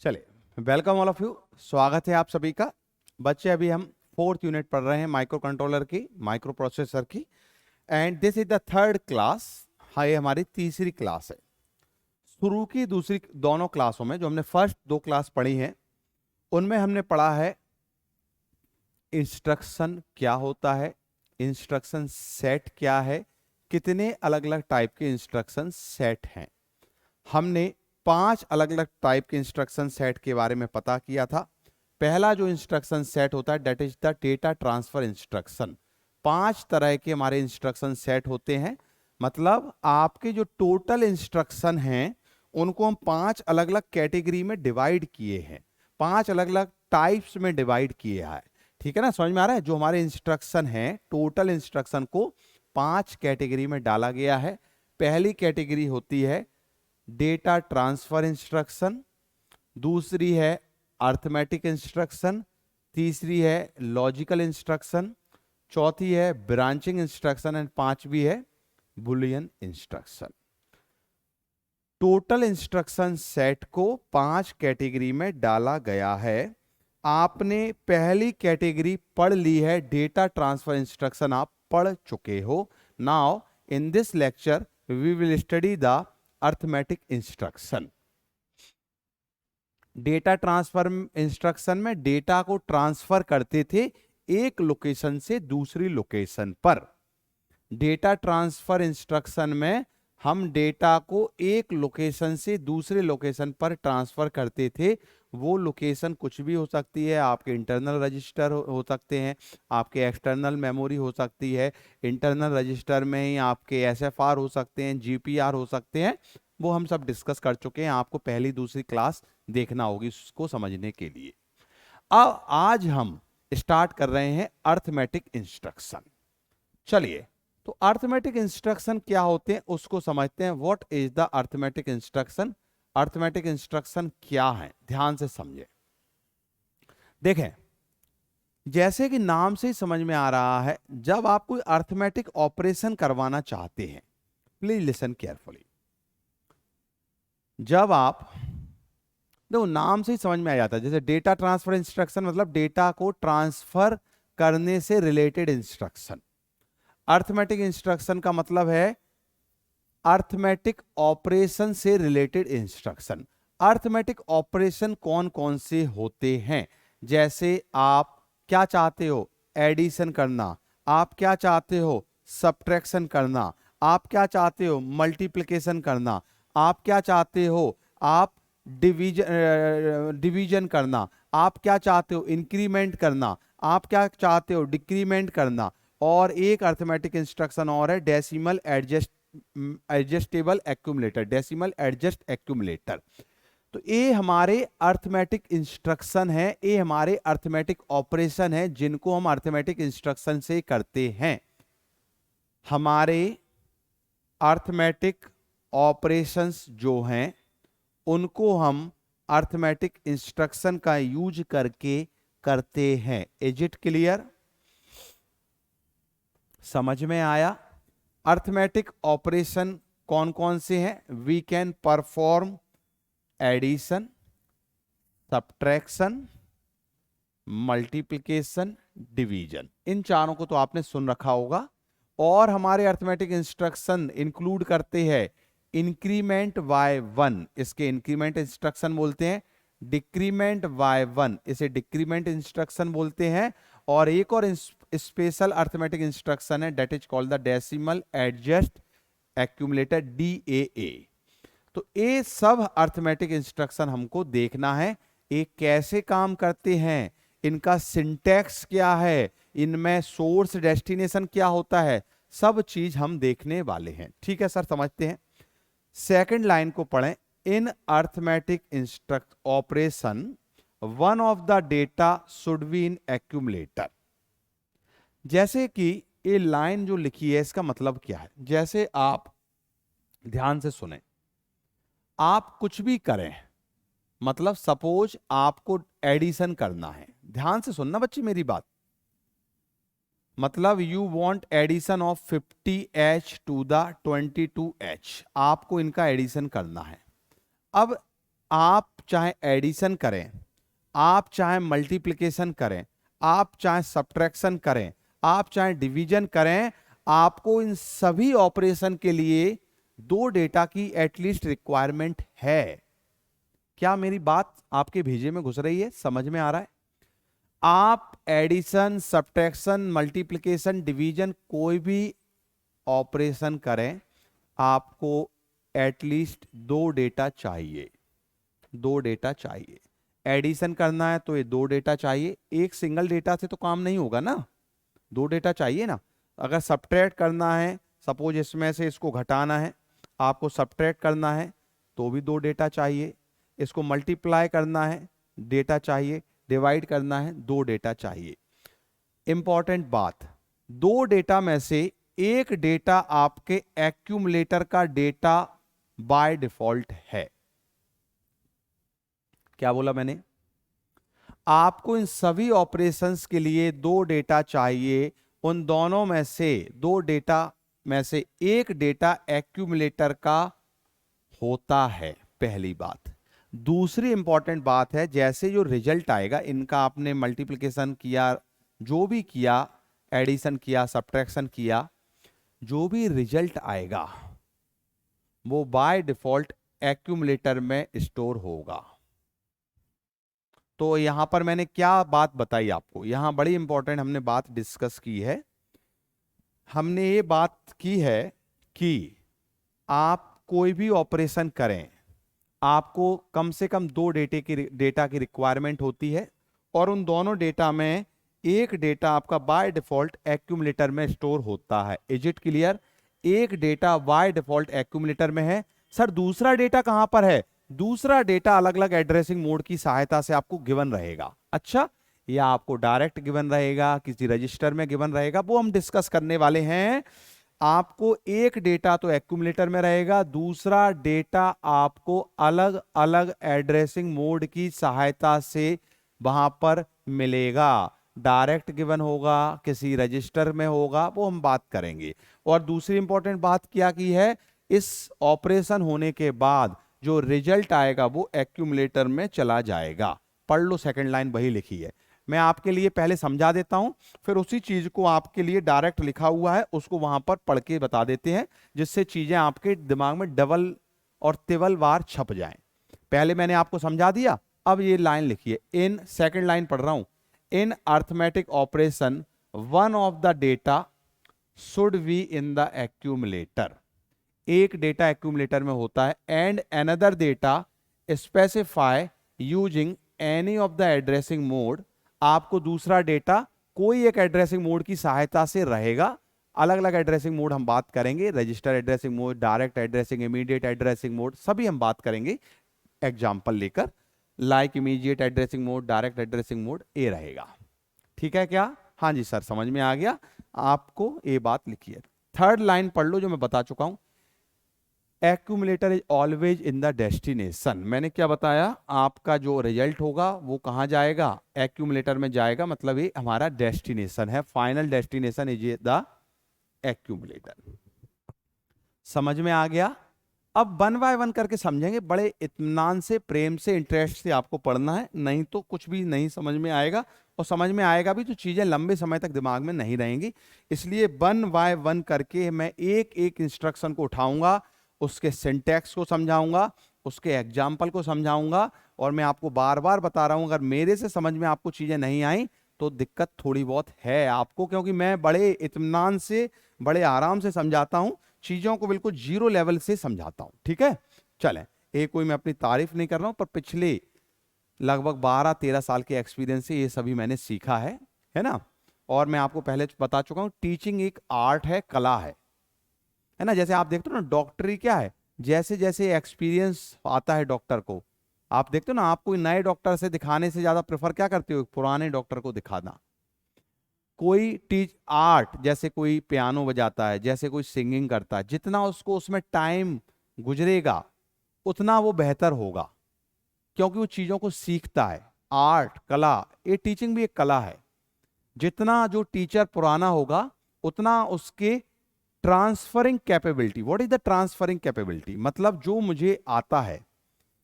चलिए, welcome all of you. स्वागत है आप सभी का। बच्चे, अभी हम 4th यूनिट पढ़ रहे हैं माइक्रो कंट्रोलर की, माइक्रो प्रोसेसर की, and this is the 3rd class. हाँ, ये हमारी तीसरी क्लास है। शुरू की दूसरी दोनों क्लासों में जो हमने फर्स्ट 2 क्लास पढ़ी हैं, उनमें हमने पढ़ा है इंस्ट्रक्शन क्या होता है, इंस्ट्रक्शन सेट क्या है, कितने अलग अलग टाइप के इंस्ट्रक्शन सेट हैं। हमने 5 अलग अलग टाइप के इंस्ट्रक्शन सेट के बारे में पता किया था। पहला जो इंस्ट्रक्शन सेट होता है that is the data transfer instruction. 5 तरह के हमारे इंस्ट्रक्शन सेट होते हैं, मतलब आपके जो टोटल इंस्ट्रक्शन हैं उनको हम 5 अलग अलग कैटेगरी में डिवाइड किए हैं, 5 अलग अलग टाइप्स में डिवाइड किए हैं। ठीक है ना, समझ में आ रहा है? जो हमारे इंस्ट्रक्शन हैं, टोटल इंस्ट्रक्शन को 5 कैटेगरी में डाला गया है। पहली कैटेगरी होती है डेटा ट्रांसफर इंस्ट्रक्शन, दूसरी है अर्थमेटिक इंस्ट्रक्शन, तीसरी है लॉजिकल इंस्ट्रक्शन, चौथी है ब्रांचिंग इंस्ट्रक्शन एंड पांचवी है Boolean instruction. Total instruction set को 5 कैटेगरी में डाला गया है। आपने पहली कैटेगरी पढ़ ली है, डेटा ट्रांसफर इंस्ट्रक्शन आप पढ़ चुके हो। Now in this lecture we will study the arithmetic instruction. Data transfer instruction में डेटा को ट्रांसफर करते थे एक लोकेशन से दूसरी लोकेशन पर। डेटा ट्रांसफर इंस्ट्रक्शन में हम डेटा को एक लोकेशन से दूसरे लोकेशन पर ट्रांसफर करते थे। वो लोकेशन कुछ भी हो सकती है, आपके इंटरनल रजिस्टर हो सकते हैं, आपके एक्सटर्नल मेमोरी हो सकती है, इंटरनल रजिस्टर में ही आपके एसएफआर हो सकते हैं, जीपीआर हो सकते हैं। वो हम सब डिस्कस कर चुके हैं, आपको पहली दूसरी क्लास देखना होगी उसको समझने के लिए। अब आज हम स्टार्ट कर रहे हैं अर्थमेटिक इंस्ट्रक्शन। चलिए, तो अर्थमेटिक इंस्ट्रक्शन क्या होते हैं उसको समझते हैं। What is the arithmetic instruction? Arithmetic instruction क्या है, ध्यान से समझे। देखें, जैसे कि नाम से ही समझ में आ रहा है, जब आप कोई अर्थमेटिक ऑपरेशन करवाना चाहते हैं, प्लीज लिसन केयरफुली। जब आप देखो, नाम से ही समझ में आ जाता है, जैसे डेटा ट्रांसफर इंस्ट्रक्शन मतलब डेटा को ट्रांसफर करने से रिलेटेड इंस्ट्रक्शन। अर्थमेटिक इंस्ट्रक्शन का मतलब है अर्थमेटिक ऑपरेशन से रिलेटेड इंस्ट्रक्शन। अर्थमेटिक ऑपरेशन कौन कौन से होते हैं? जैसे आप क्या चाहते हो, एडिशन करना, आप क्या चाहते हो, सब्ट्रैक्शन करना, आप क्या चाहते हो, मल्टीप्लिकेशन करना, आप क्या चाहते हो, आप डिवीजन करना, आप क्या चाहते हो, इंक्रीमेंट करना, आप क्या चाहते हो, डिक्रीमेंट करना। और एक अर्थमेटिक इंस्ट्रक्शन और है decimal adjustable accumulator, decimal adjust accumulator. तो ये हमारे अर्थमेटिक इंस्ट्रक्शन है, ये हमारे अर्थमेटिक ऑपरेशन है जिनको हम अर्थमेटिक इंस्ट्रक्शन से करते हैं। हमारे अर्थमेटिक ऑपरेशंस जो हैं उनको हम अर्थमेटिक इंस्ट्रक्शन का यूज करके करते हैं। Is it clear? समझ में आया? अर्थमेटिक ऑपरेशन कौन कौन से हैं? We can perform addition, subtraction, multiplication, division. इन चारों को तो आपने सुन रखा होगा। और हमारे अर्थमेटिक इंस्ट्रक्शन इंक्लूड करते हैं इंक्रीमेंट y1, इसके इंक्रीमेंट इंस्ट्रक्शन बोलते हैं। डिक्रीमेंट y1, इसे डिक्रीमेंट इंस्ट्रक्शन बोलते हैं। और एक और स्पेशल अर्थमेटिक इंस्ट्रक्शन है that is called the decimal adjust accumulator, DAA। तो ये सब अर्थमेटिक इंस्ट्रक्शन हमको देखना है, ये कैसे काम करते हैं, इनका सिंटैक्स क्या है, इनमें सोर्स डेस्टिनेशन क्या होता है, सब चीज हम देखने वाले हैं। ठीक है सर, समझते हैं। सेकंड लाइन को पढ़ें। In arithmetic instruct operation one of the data should be in accumulator. जैसे कि ये लाइन जो लिखी है इसका मतलब क्या है, जैसे आप ध्यान से सुने, आप कुछ भी करें, मतलब सपोज आपको एडिशन करना है, ध्यान से सुनना बच्चे मेरी बात, मतलब you want addition of 50H to the 22H, आपको इनका एडिशन करना है। अब आप चाहे एडिशन करें, आप चाहे मल्टीप्लिकेशन करें, आप चाहे सब्ट्रैक्शन करें, आप चाहे डिवीजन करें, आपको इन सभी ऑपरेशन के लिए दो डेटा की एटलीस्ट रिक्वायरमेंट है। क्या मेरी बात आपके भेजे में घुस रही है, समझ में आ रहा है? आप एडिशन, सब्ट्रैक्शन, मल्टीप्लिकेशन, डिवीजन कोई भी ऑपरेशन करें, आपको एटलीस्ट दो डेटा चाहिए, दो डेटा चाहिए। एडिशन करना है तो ये दो डेटा चाहिए, एक सिंगल डेटा से तो काम नहीं होगा ना, दो डेटा चाहिए ना। अगर सब्ट्रैक्ट करना है, सपोज इसमें से इसको घटाना है, आपको सब्ट्रैक्ट करना है तो भी दो डेटा चाहिए, इसको मल्टीप्लाई करना है डेटा चाहिए, डिवाइड करना है दो डेटा चाहिए। इंपॉर्टेंट बात, दो डेटा में से एक डेटा आपके एक्यूमुलेटर का डेटा बाय डिफॉल्ट है। क्या बोला मैंने? आपको इन सभी ऑपरेशंस के लिए दो डेटा चाहिए, उन दोनों में से, दो डेटा में से एक डेटा एक्यूमुलेटर का होता है, पहली बात। दूसरी इंपॉर्टेंट बात है, जैसे जो रिजल्ट आएगा, इनका आपने मल्टीप्लिकेशन किया, जो भी किया, एडिशन किया, सब्ट्रैक्शन किया, जो भी रिजल्ट आएगा वो बाय डिफॉल्ट एक्यूमुलेटर में स्टोर होगा। तो यहां पर मैंने क्या बात बताई आपको, यहां बड़ी इंपॉर्टेंट हमने बात डिस्कस की है। हमने ये बात की है कि आप कोई भी ऑपरेशन करें, आपको कम से कम दो डेटा की रिक्वायरमेंट होती है, और उन दोनों डेटा में एक डेटा आपका बाय डिफॉल्ट एक्यूमुलेटर में स्टोर होता है। Is it clear? एक डेटा बाय डिफॉल्ट एक्यूमुलेटर में है। सर दूसरा डेटा कहां पर है? दूसरा डेटा अलग अलग एड्रेसिंग मोड की सहायता से आपको गिवन रहेगा। अच्छा, या आपको डायरेक्ट गिवन रहेगा, किसी रजिस्टर में गिवन रहेगा, वो हम डिस्कस करने वाले हैं। आपको एक डेटा तो एक्यूमुलेटर में रहेगा, दूसरा डेटा आपको अलग अलग एड्रेसिंग मोड की सहायता से वहां पर मिलेगा। डायरेक्ट गिवन होगा, किसी रजिस्टर में होगा, वो हम बात करेंगे। और दूसरी इंपॉर्टेंट बात क्या की है, इस ऑपरेशन होने के बाद जो रिजल्ट आएगा वो एक्यूमुलेटर में चला जाएगा। पढ़ लो, सेकंड लाइन वही लिखी है। मैं आपके लिए पहले समझा देता हूं, फिर उसी चीज को आपके लिए डायरेक्ट लिखा हुआ है उसको वहां पर पढ़ के बता देते हैं, जिससे चीजें आपके दिमाग में डबल और तिबल बार छप जाएं। पहले मैंने आपको समझा दिया, अब ये लाइन लिखिए। इन, सेकंड लाइन पढ़ रहा हूं, in arithmetic operation one of the data should be in the accumulator. एक डेटा एक्यूमुलेटर में होता है, and another data specify using any of the addressing mode. आपको दूसरा डेटा कोई एक एड्रेसिंग मोड की सहायता से रहेगा। अलग अलग एड्रेसिंग मोड हम बात करेंगे, register addressing mode, direct addressing, immediate addressing mode, सभी हम बात करेंगे एग्जांपल लेकर। Like immediate addressing mode, direct addressing mode, ये रहेगा। ठीक है क्या? हाँ जी सर, समझ में आ गया। आपको ये बात लिखी है। थर्ड लाइन पढ़ लो जो मैं बता चुका हूं, accumulator is always in the destination. मैंने क्या बताया, आपका जो रिजल्ट होगा वो कहां जाएगा? एक्यूमुलेटर में जाएगा, मतलब ये हमारा डेस्टिनेशन है। Final destination is the accumulator. समझ में आ गया? अब वन बाय वन करके समझेंगे, बड़े इत्मीनान से, प्रेम से, इंटरेस्ट से आपको पढ़ना है, नहीं तो कुछ भी नहीं समझ में आएगा, और समझ में आएगा भी तो चीजें लंबे समय तक दिमाग में नहीं रहेंगी। इसलिए वन बाय वन करके मैं एक एक इंस्ट्रक्शन को उठाऊंगा, उसके सिंटैक्स को समझाऊंगा, उसके एग्जाम्पल को समझाऊंगा, और मैं आपको बार बार बता रहा हूं, अगर मेरे से समझ में आपको चीजें नहीं आई तो दिक्कत थोड़ी बहुत है आपको, क्योंकि मैं बड़े इत्मीनान से, बड़े आराम से समझाता हूं, चीजों को बिल्कुल जीरो लेवल से समझाता हूं। ठीक है, चलें। एक कोई मैं अपनी तारीफ नहीं कर रहा हूं, पर पिछले लगभग 12-13 साल के एक्सपीरियंस से ये सभी मैंने सीखा है ना। और मैं आपको पहले बता चुका हूं, टीचिंग एक आर्ट है, कला है ना। जैसे आप देखते हो ना, डॉक्टरी क्या है, जैसे जैसे एक्सपीरियंस आता है डॉक्टर को, आप देखते हो ना, आप कोई नए डॉक्टर से दिखाने से ज्यादा प्रेफर क्या करते हो? पुराने डॉक्टर को दिखाना। कोई टीच आर्ट, जैसे कोई पियानो बजाता है, जैसे कोई सिंगिंग करता है, जितना उसको उसमें टाइम गुजरेगा उतना वो बेहतर होगा, क्योंकि वो चीजों को सीखता है। आर्ट, कला, ये टीचिंग भी एक कला है। जितना जो टीचर पुराना होगा उतना उसके transferring capability, what is the transferring capability, मतलब जो मुझे आता है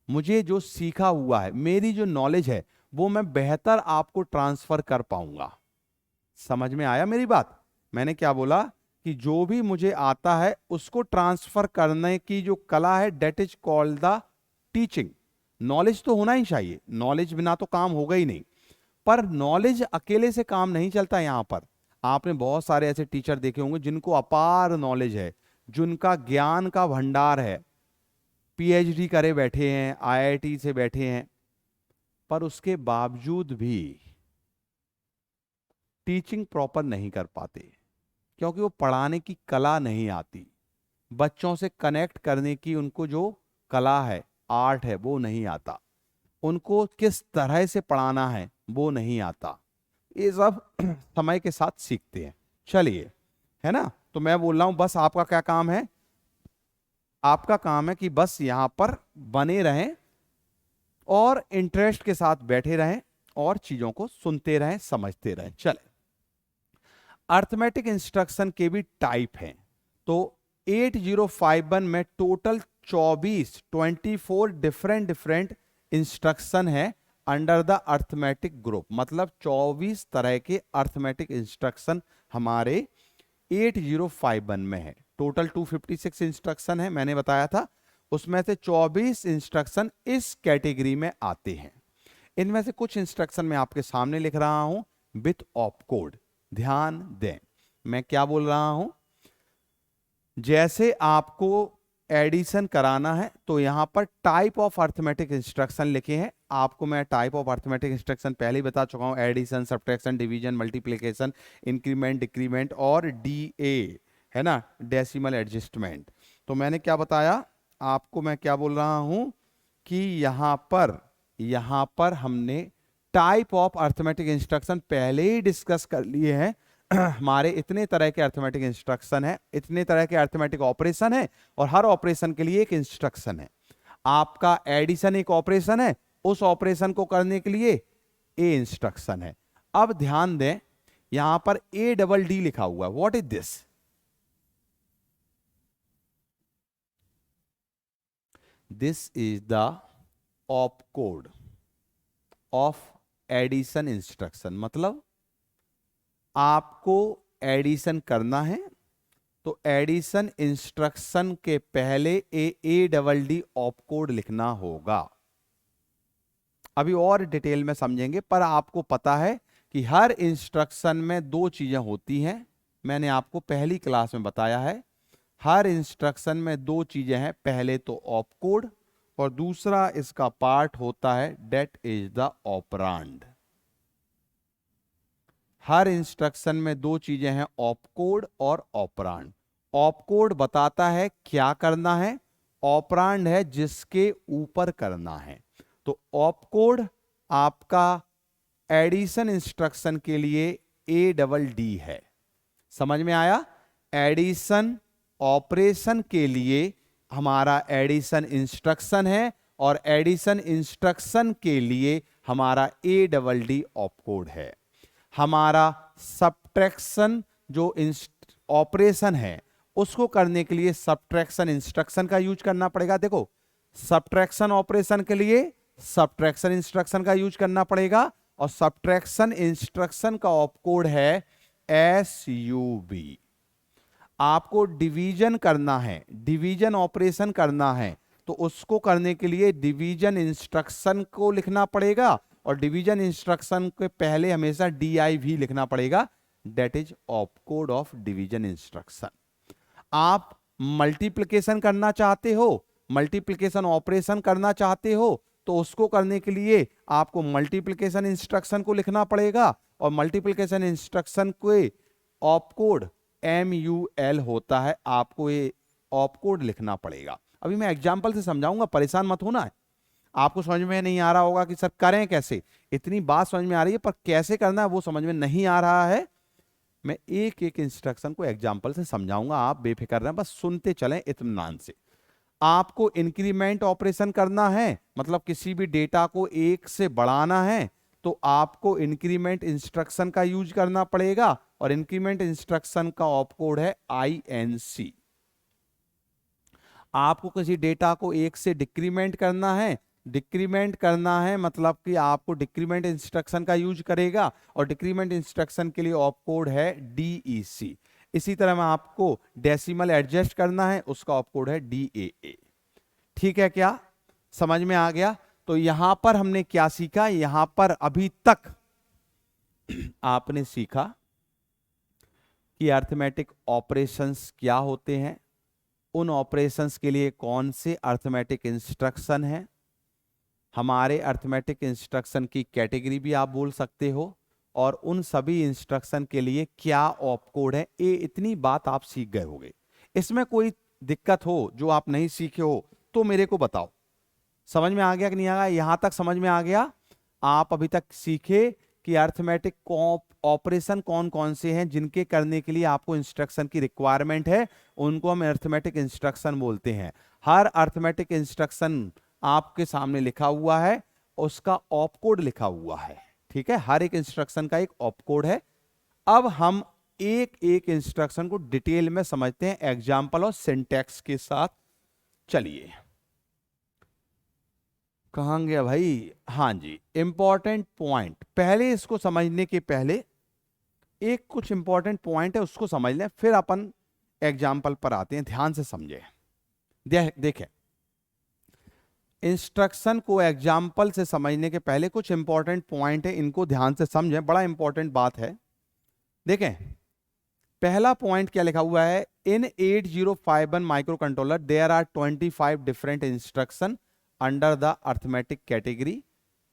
मुझे जो सीखा हुआ है, मेरी जो नॉलेज है, वो मैं बेहतर आपको ट्रांसफर कर पाऊंगा। समझ में आया मेरी बात? मैंने क्या बोला कि जो भी मुझे आता है उसको ट्रांसफर करने की जो कला है, that is called the teaching. Knowledge तो होना ही चाहिए, नॉलेज बिना तो काम होगा ही नहीं, पर नॉलेज अकेले से काम नहीं चलता। यहां पर आपने बहुत सारे ऐसे टीचर देखे होंगे जिनको अपार नॉलेज है, जिनका ज्ञान का भंडार है, पीएचडी करे बैठे हैं, आईआईटी से बैठे हैं, पर उसके बावजूद भी टीचिंग प्रॉपर नहीं कर पाते, क्योंकि वो पढ़ाने की कला नहीं आती। बच्चों से कनेक्ट करने की उनको जो कला है, आर्ट है, वो नहीं आता। उनको किस तरह से पढ़ाना है वो नहीं आता। ये सब समय के साथ सीखते हैं। चलिए, है ना? तो मैं बोल रहा हूं, बस आपका क्या काम है? आपका काम है कि बस यहां पर बने रहें और इंटरेस्ट के साथ बैठे रहें और चीजों को सुनते रहें, समझते रहें। चले, अर्थमेटिक इंस्ट्रक्शन के भी टाइप हैं। तो 8051 में टोटल 24 डिफरेंट इंस्ट्रक्शन है अंडर द अर्थमेटिक ग्रुप। मतलब 24 तरह के अर्थमेटिक इंस्ट्रक्शन हमारे 8051 में है। टोटल 256 इंस्ट्रक्शन है, मैंने बताया था। उसमें से 24 इंस्ट्रक्शन इस कैटेगरी में आते हैं। इनमें से कुछ इंस्ट्रक्शन मैं आपके सामने लिख रहा हूं विथ ऑप कोड। ध्यान दें, मैं क्या बोल रहा हूं। जैसे आपको एडिशन कराना है तो यहां पर टाइप ऑफ अर्थमेटिक इंस्ट्रक्शन लिखे हैं। आपको मैं टाइप ऑफ अर्थमेटिक इंस्ट्रक्शन पहले ही बता चुका हूं, addition, subtraction, division, multiplication, increment, decrement और डीए, है ना, डेसिमल एडजस्टमेंट। तो मैंने क्या बताया आपको, मैं क्या बोल रहा हूं कि यहां पर हमने टाइप ऑफ अर्थमेटिक इंस्ट्रक्शन पहले ही डिस्कस कर लिए हैं। हमारे इतने तरह के अर्थमेटिक इंस्ट्रक्शन है, इतने तरह के अर्थमेटिक ऑपरेशन है, और हर ऑपरेशन के लिए एक इंस्ट्रक्शन है। आपका एडिशन एक ऑपरेशन है, उस ऑपरेशन को करने के लिए ए इंस्ट्रक्शन है। अब ध्यान दें, यहां पर ADD लिखा हुआ है। What is this? This is the op code of addition instruction. मतलब आपको एडिशन करना है तो एडिशन इंस्ट्रक्शन के पहले ADD ऑप कोड लिखना होगा। अभी और डिटेल में समझेंगे, पर आपको पता है कि हर इंस्ट्रक्शन में दो चीजें होती हैं। मैंने आपको पहली क्लास में बताया है, हर इंस्ट्रक्शन में दो चीजें हैं। पहले तो ऑप कोड और दूसरा इसका पार्ट होता है डेट इज द ऑपरांड। हर इंस्ट्रक्शन में दो चीजें हैं, ऑप कोड और ऑपरांड। ऑप कोड बताता है क्या करना है, ऑपरांड है जिसके ऊपर करना है। तो ऑप कोड आपका एडिशन इंस्ट्रक्शन के लिए ADD है। समझ में आया? एडिशन ऑपरेशन के लिए हमारा एडिशन इंस्ट्रक्शन है और एडिशन इंस्ट्रक्शन के लिए हमारा ADD ऑप कोड है। हमारा सब्ट्रैक्शन जो ऑपरेशन है उसको करने के लिए सब्ट्रैक्शन इंस्ट्रक्शन का यूज करना पड़ेगा। देखो, सब्ट्रैक्शन ऑपरेशन के लिए सब्ट्रैक्शन इंस्ट्रक्शन का यूज करना पड़ेगा, और सब्ट्रैक्शन इंस्ट्रक्शन का ऑप कोड है SUB। आपको डिवीजन करना है, डिवीजन ऑपरेशन करना है, तो उसको करने के लिए डिवीजन इंस्ट्रक्शन को लिखना पड़ेगा, और डिवीजन इंस्ट्रक्शन के पहले हमेशा DIV लिखना पड़ेगा, that is op code of division instruction. आप मल्टीप्लिकेशन करना चाहते हो, मल्टीप्लिकेशन ऑपरेशन करना चाहते हो, तो उसको करने के लिए आपको मल्टीप्लिकेशन इंस्ट्रक्शन को लिखना पड़ेगा, और मल्टीप्लिकेशन इंस्ट्रक्शन के ऑप कोड MUL होता है। आपको ये ऑप कोड लिखना पड़ेगा। अभी मैं एग्जांपल से समझाऊंगा, परेशान मत होना है। आपको समझ में नहीं आ रहा होगा कि सर करें कैसे, इतनी बात समझ में आ रही है पर कैसे करना है वो समझ में नहीं आ रहा है। मैं एक एक इंस्ट्रक्शन को एग्जांपल से समझाऊंगा, आप बेफिक्र रहें, बस सुनते चलें इत्मीनान से। आपको इंक्रीमेंट ऑपरेशन करना है, मतलब किसी भी डेटा को एक से बढ़ाना है, तो आपको इंक्रीमेंट इंस्ट्रक्शन का यूज करना पड़ेगा, और इंक्रीमेंट इंस्ट्रक्शन का ऑप कोड है INC। आपको किसी डेटा को एक से डिक्रीमेंट करना है, डिक्रीमेंट करना है मतलब कि आपको डिक्रीमेंट इंस्ट्रक्शन का यूज करेगा, और डिक्रीमेंट इंस्ट्रक्शन के लिए ऑप कोड है DEC। इसी तरह में आपको डेसिमल एडजस्ट करना है, उसका ऑप कोड है DAA। ठीक है, क्या समझ में आ गया? तो यहां पर हमने क्या सीखा? यहां पर अभी तक आपने सीखा कि अर्थमेटिक ऑपरेशंस क्या होते हैं, उन ऑपरेशंस के लिए कौन से अर्थमेटिक इंस्ट्रक्शन हैं, हमारे अर्थमेटिक इंस्ट्रक्शन की कैटेगरी भी आप बोल सकते हो, और उन सभी इंस्ट्रक्शन के लिए क्या ऑप कोड है। ये इतनी बात आप सीख गए होंगे। इसमें कोई दिक्कत हो जो आप नहीं सीखे हो तो मेरे को बताओ। समझ में आ गया कि नहीं आ गया? यहां तक समझ में आ गया? आप अभी तक सीखे कि अर्थमेटिक ऑपरेशन कौन कौन से हैं जिनके करने के लिए आपको इंस्ट्रक्शन की रिक्वायरमेंट है, उनको हम अर्थमेटिक इंस्ट्रक्शन बोलते हैं। हर अर्थमेटिक इंस्ट्रक्शन आपके सामने लिखा हुआ है, उसका ऑप कोड लिखा हुआ है। ठीक है, हर एक इंस्ट्रक्शन का एक ऑप कोड है। अब हम एक एक इंस्ट्रक्शन को डिटेल में समझते हैं एग्जाम्पल और सिंटैक्स के साथ। चलिए, कहां गया भाई? हाँ जी, इंपॉर्टेंट पॉइंट। पहले इसको समझने के पहले एक कुछ इंपॉर्टेंट पॉइंट है, उसको समझ लें, फिर अपन एग्जाम्पल पर आते हैं। ध्यान से समझे। देखें, इंस्ट्रक्शन को एग्जाम्पल से समझने के पहले कुछ इंपॉर्टेंट पॉइंट है, इनको ध्यान से समझें, बड़ा इंपॉर्टेंट बात है। देखें, पहला पॉइंट क्या लिखा हुआ है? In 8051 microcontroller there are 25 different instruction under the arithmetic category.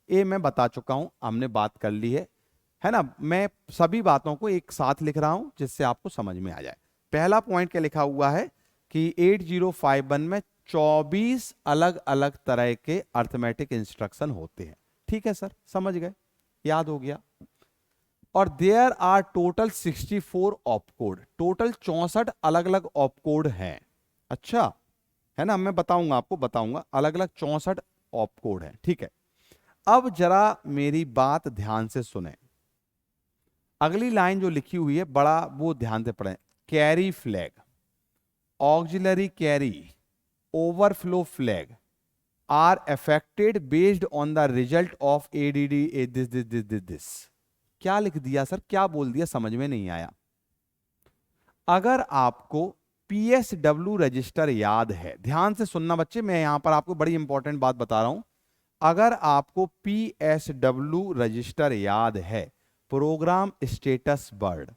ये मैं बता चुका हूं, हमने बात कर ली है ना? मैं सभी बातों को एक साथ लिख रहा हूं जिससे आपको समझ में आ जाए। पहला पॉइंट क्या लिखा हुआ है कि 8051 में 24 अलग अलग तरह के अर्थमेटिक इंस्ट्रक्शन होते हैं। ठीक है सर, समझ गए, याद हो गया। और there are total 64 op code, total 64 अलग अलग ऑप कोड हैं। अच्छा है ना, मैं बताऊंगा, आपको बताऊंगा, अलग अलग 64 ऑप कोड हैं। ठीक है, अब जरा मेरी बात ध्यान से सुने। अगली लाइन जो लिखी हुई है, बड़ा वो ध्यान से पढ़ें। Carry flag, auxiliary carry, overflow flag are affected based on the result of ADD this. क्या लिख दिया सर? क्या बोल दिया? समझ में नहीं आया। अगर आपको PSW रजिस्टर याद है, ध्यान से सुनना बच्चे, मैं यहां पर आपको बड़ी इंपॉर्टेंट बात बता रहा हूं। अगर आपको PSW रजिस्टर याद है, प्रोग्राम स्टेटस वर्ड,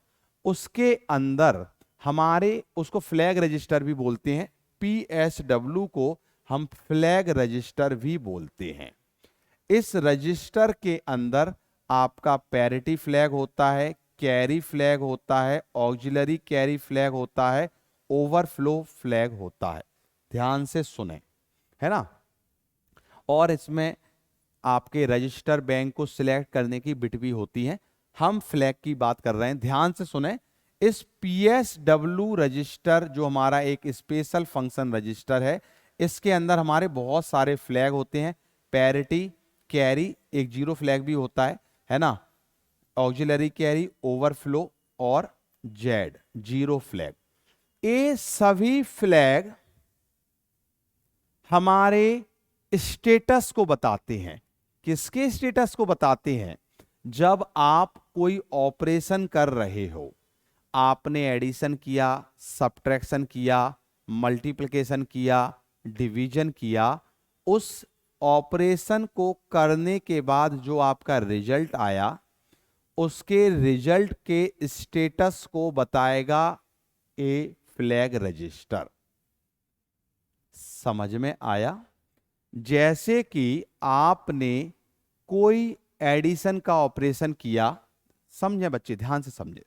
उसके अंदर हमारे उसको फ्लैग रजिस्टर भी बोलते हैं। PSW को हम फ्लैग रजिस्टर भी बोलते हैं। इस रजिस्टर के अंदर आपका पैरिटी फ्लैग होता है, कैरी फ्लैग होता है, ऑक्सिलरी कैरी फ्लैग होता है, ओवरफ्लो फ्लैग होता है। ध्यान से सुने, है ना? और इसमें आपके रजिस्टर बैंक को सिलेक्ट करने की बिट भी होती है। हम फ्लैग की बात कर रहे हैं, ध्यान से सुने। इस PSW रजिस्टर जो हमारा एक स्पेशल फंक्शन रजिस्टर है, इसके अंदर हमारे बहुत सारे फ्लैग होते हैं। पैरिटी, कैरी, एक जीरो फ्लैग भी होता है ना? ऑक्सिलरी कैरी, ओवरफ्लो और जेड जीरो फ्लैग। ये सभी फ्लैग हमारे स्टेटस को बताते हैं। किसके स्टेटस को बताते हैं? जब आप कोई ऑपरेशन कर रहे हो, आपने एडिशन किया, सब्ट्रैक्शन किया, मल्टीप्लिकेशन किया, डिवीजन किया, उस ऑपरेशन को करने के बाद जो आपका रिजल्ट आया, उसके रिजल्ट के स्टेटस को बताएगा ए फ्लैग रजिस्टर। समझ में आया? जैसे कि आपने कोई एडिशन का ऑपरेशन किया, समझे बच्चे, ध्यान से समझे,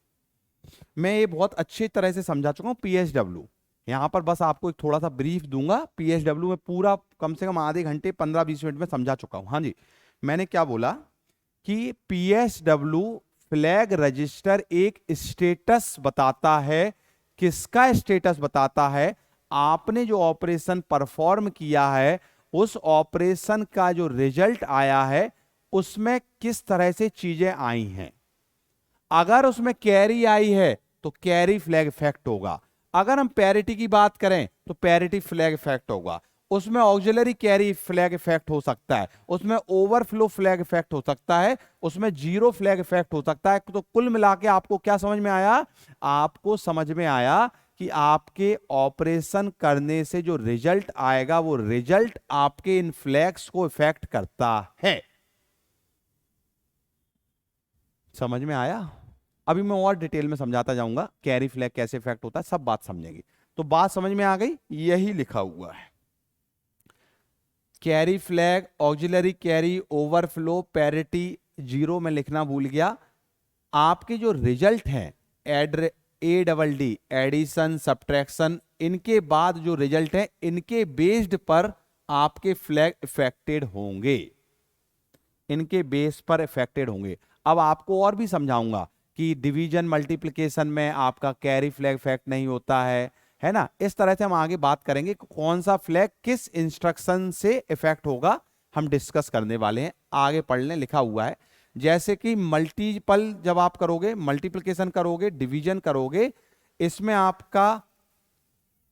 मैं ये बहुत अच्छी तरह से समझा चुका हूं। PSW यहां पर बस आपको एक थोड़ा सा ब्रीफ दूंगा। PSW में पूरा कम से कम आधे घंटे 15-20 मिनट में समझा चुका हूं। हाँ जी, मैंने क्या बोला कि PSW फ्लैग रजिस्टर एक स्टेटस बताता है। किसका स्टेटस बताता है? आपने जो ऑपरेशन परफॉर्म किया है, उस ऑपरेशन का जो रिजल्ट आया है, उसमें किस तरह से चीजें आई हैं। अगर उसमें कैरी आई है तो कैरी फ्लैग इफेक्ट होगा। अगर हम पैरिटी की बात करें तो पैरिटी फ्लैग इफेक्ट होगा। उसमें ऑक्सिलरी कैरी फ्लैग इफेक्ट हो सकता है, उसमें ओवरफ्लो फ्लैग इफेक्ट हो सकता है, उसमें जीरो फ्लैग इफेक्ट हो सकता है। तो कुल मिला के आपको क्या समझ में आया? आपको समझ में आया कि आपके ऑपरेशन करने से जो रिजल्ट आएगा वो रिजल्ट आपके इन फ्लैग्स को इफेक्ट करता है। समझ में आया? अभी मैं और डिटेल में समझाता जाऊंगा कैरी फ्लैग कैसे इफेक्ट होता है, सब बात समझेंगे। तो बात समझ में आ गई, यही लिखा हुआ है। Carry flag, auxiliary carry, overflow, parity, zero में लिखना भूल गया। आपके जो रिजल्ट हैं ADD, एडिशन, सब्ट्रैक्शन, इनके बाद जो रिजल्ट है इनके बेस्ड पर आपके फ्लैग इफेक्टेड होंगे, इनके बेस पर इफेक्टेड होंगे। अब आपको और भी समझाऊंगा कि डिवीजन मल्टीप्लिकेशन में आपका कैरी फ्लैग इफेक्ट नहीं होता है ना। इस तरह से हम आगे बात करेंगे कौन सा फ्लैग किस इंस्ट्रक्शन से इफेक्ट होगा, हम डिस्कस करने वाले हैं। आगे पढ़ लें, लिखा हुआ है। जैसे कि मल्टीपल जब आप करोगे, मल्टीप्लिकेशन करोगे, डिवीजन करोगे, इसमें आपका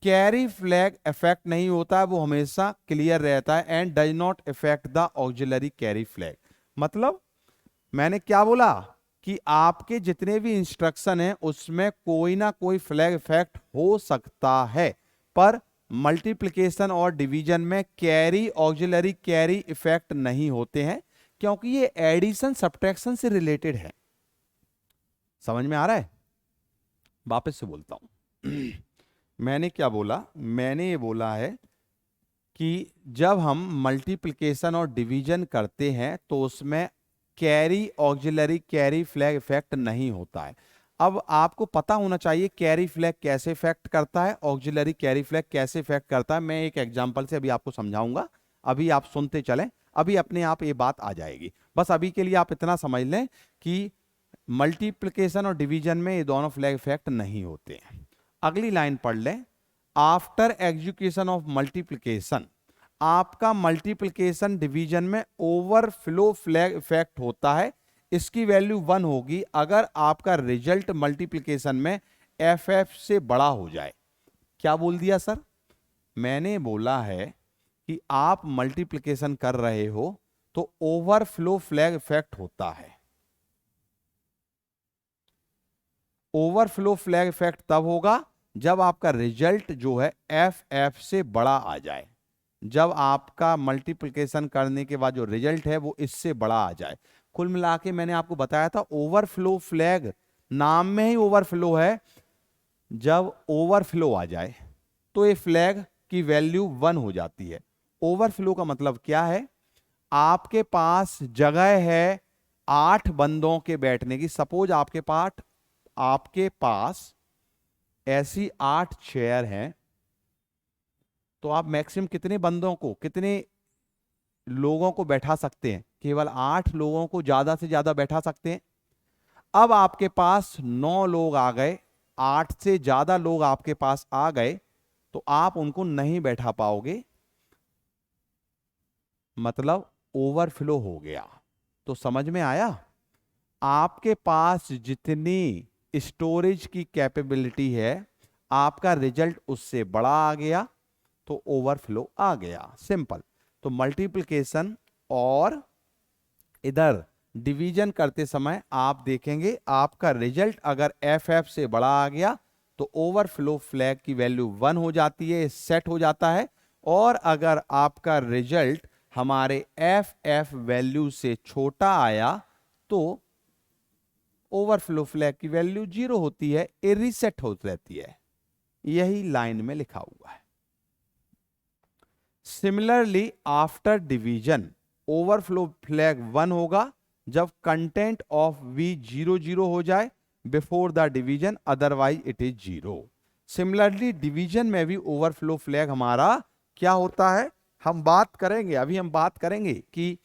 कैरी फ्लैग इफेक्ट नहीं होता है, वो हमेशा क्लियर रहता है, and does not effect the auxiliary carry flag. मतलब मैंने क्या बोला कि आपके जितने भी इंस्ट्रक्शन हैं उसमें कोई ना कोई फ्लैग इफेक्ट हो सकता है, पर मल्टीप्लिकेशन और डिवीजन में कैरी, ऑक्सिलरी कैरी इफेक्ट नहीं होते हैं, क्योंकि ये एडिशन सब्ट्रैक्शन से रिलेटेड है। समझ में आ रहा है? वापस से बोलता हूं मैंने क्या बोला? मैंने ये बोला है कि जब हम मल्टीप्लिकेशन और डिवीजन करते हैं तो उसमें carry, auxiliary carry flag effect नहीं होता है। अब आपको पता होना चाहिए कैरी फ्लैग कैसे इफेक्ट करता है, ऑक्सिलरी कैरी फ्लैग कैसे इफेक्ट करता है। मैं एक एग्जांपल से अभी आपको समझाऊंगा, अभी आप सुनते चलें, अभी अपने आप ये बात आ जाएगी। बस अभी के लिए आप इतना समझ लें कि मल्टीप्लिकेशन और डिवीजन में ये दोनों फ्लैग इफेक्ट नहीं होते हैं। अगली लाइन पढ़ लें। आफ्टर एग्जीक्यूशन ऑफ मल्टीप्लिकेशन, आपका मल्टीप्लिकेशन डिवीजन में ओवरफ्लो फ्लैग इफेक्ट होता है। इसकी वैल्यू 1 होगी अगर आपका रिजल्ट मल्टीप्लिकेशन में FF से बड़ा हो जाए। क्या बोल दिया सर? मैंने बोला है कि आप मल्टीप्लिकेशन कर रहे हो तो ओवरफ्लो फ्लैग इफेक्ट होता है। ओवरफ्लो फ्लैग इफेक्ट तब होगा जब आपका रिजल्ट जो है FF से बड़ा आ जाए, जब आपका मल्टीप्लिकेशन करने के बाद जो रिजल्ट है वो इससे बड़ा आ जाए। कुल मिला के मैंने आपको बताया था ओवरफ्लो फ्लैग, नाम में ही ओवरफ्लो है। जब ओवरफ्लो आ जाए तो ये फ्लैग की वैल्यू 1 हो जाती है। ओवरफ्लो का मतलब क्या है? आपके पास जगह है 8 बंदों के बैठने की। सपोज आपके पास ऐसी 8 चेयर हैं, तो आप मैक्सिमम कितने बंदों को, कितने लोगों को बैठा सकते हैं? केवल 8 लोगों को ज्यादा से ज्यादा बैठा सकते हैं। अब आपके पास 9 लोग आ गए, 8 से ज्यादा लोग आपके पास आ गए, तो आप उनको नहीं बैठा पाओगे, मतलब ओवरफ्लो हो गया। तो समझ में आया? आपके पास जितनी स्टोरेज की कैपेबिलिटी है, आपका रिजल्ट उससे बड़ा आ गया तो ओवरफ्लो आ गया, सिंपल। तो मल्टीप्लिकेशन और इधर डिवीजन करते समय आप देखेंगे आपका रिजल्ट अगर FF से बड़ा आ गया तो ओवरफ्लो फ्लैग की वैल्यू 1 हो जाती है, सेट हो जाता है। और अगर आपका रिजल्ट हमारे FF वैल्यू से छोटा आया तो ओवरफ्लो फ्लैग की वैल्यू 0 होती है, ये रीसेट हो रहती है। यही लाइन में लिखा हुआ है। Similarly after division overflow flag 1 होगा जब कंटेंट ऑफ V 0 हो जाए before the division, otherwise it is 0। Similarly division में भी ओवरफ्लो फ्लैग हमारा क्या होता है, हम बात करेंगे, अभी हम बात करेंगे कि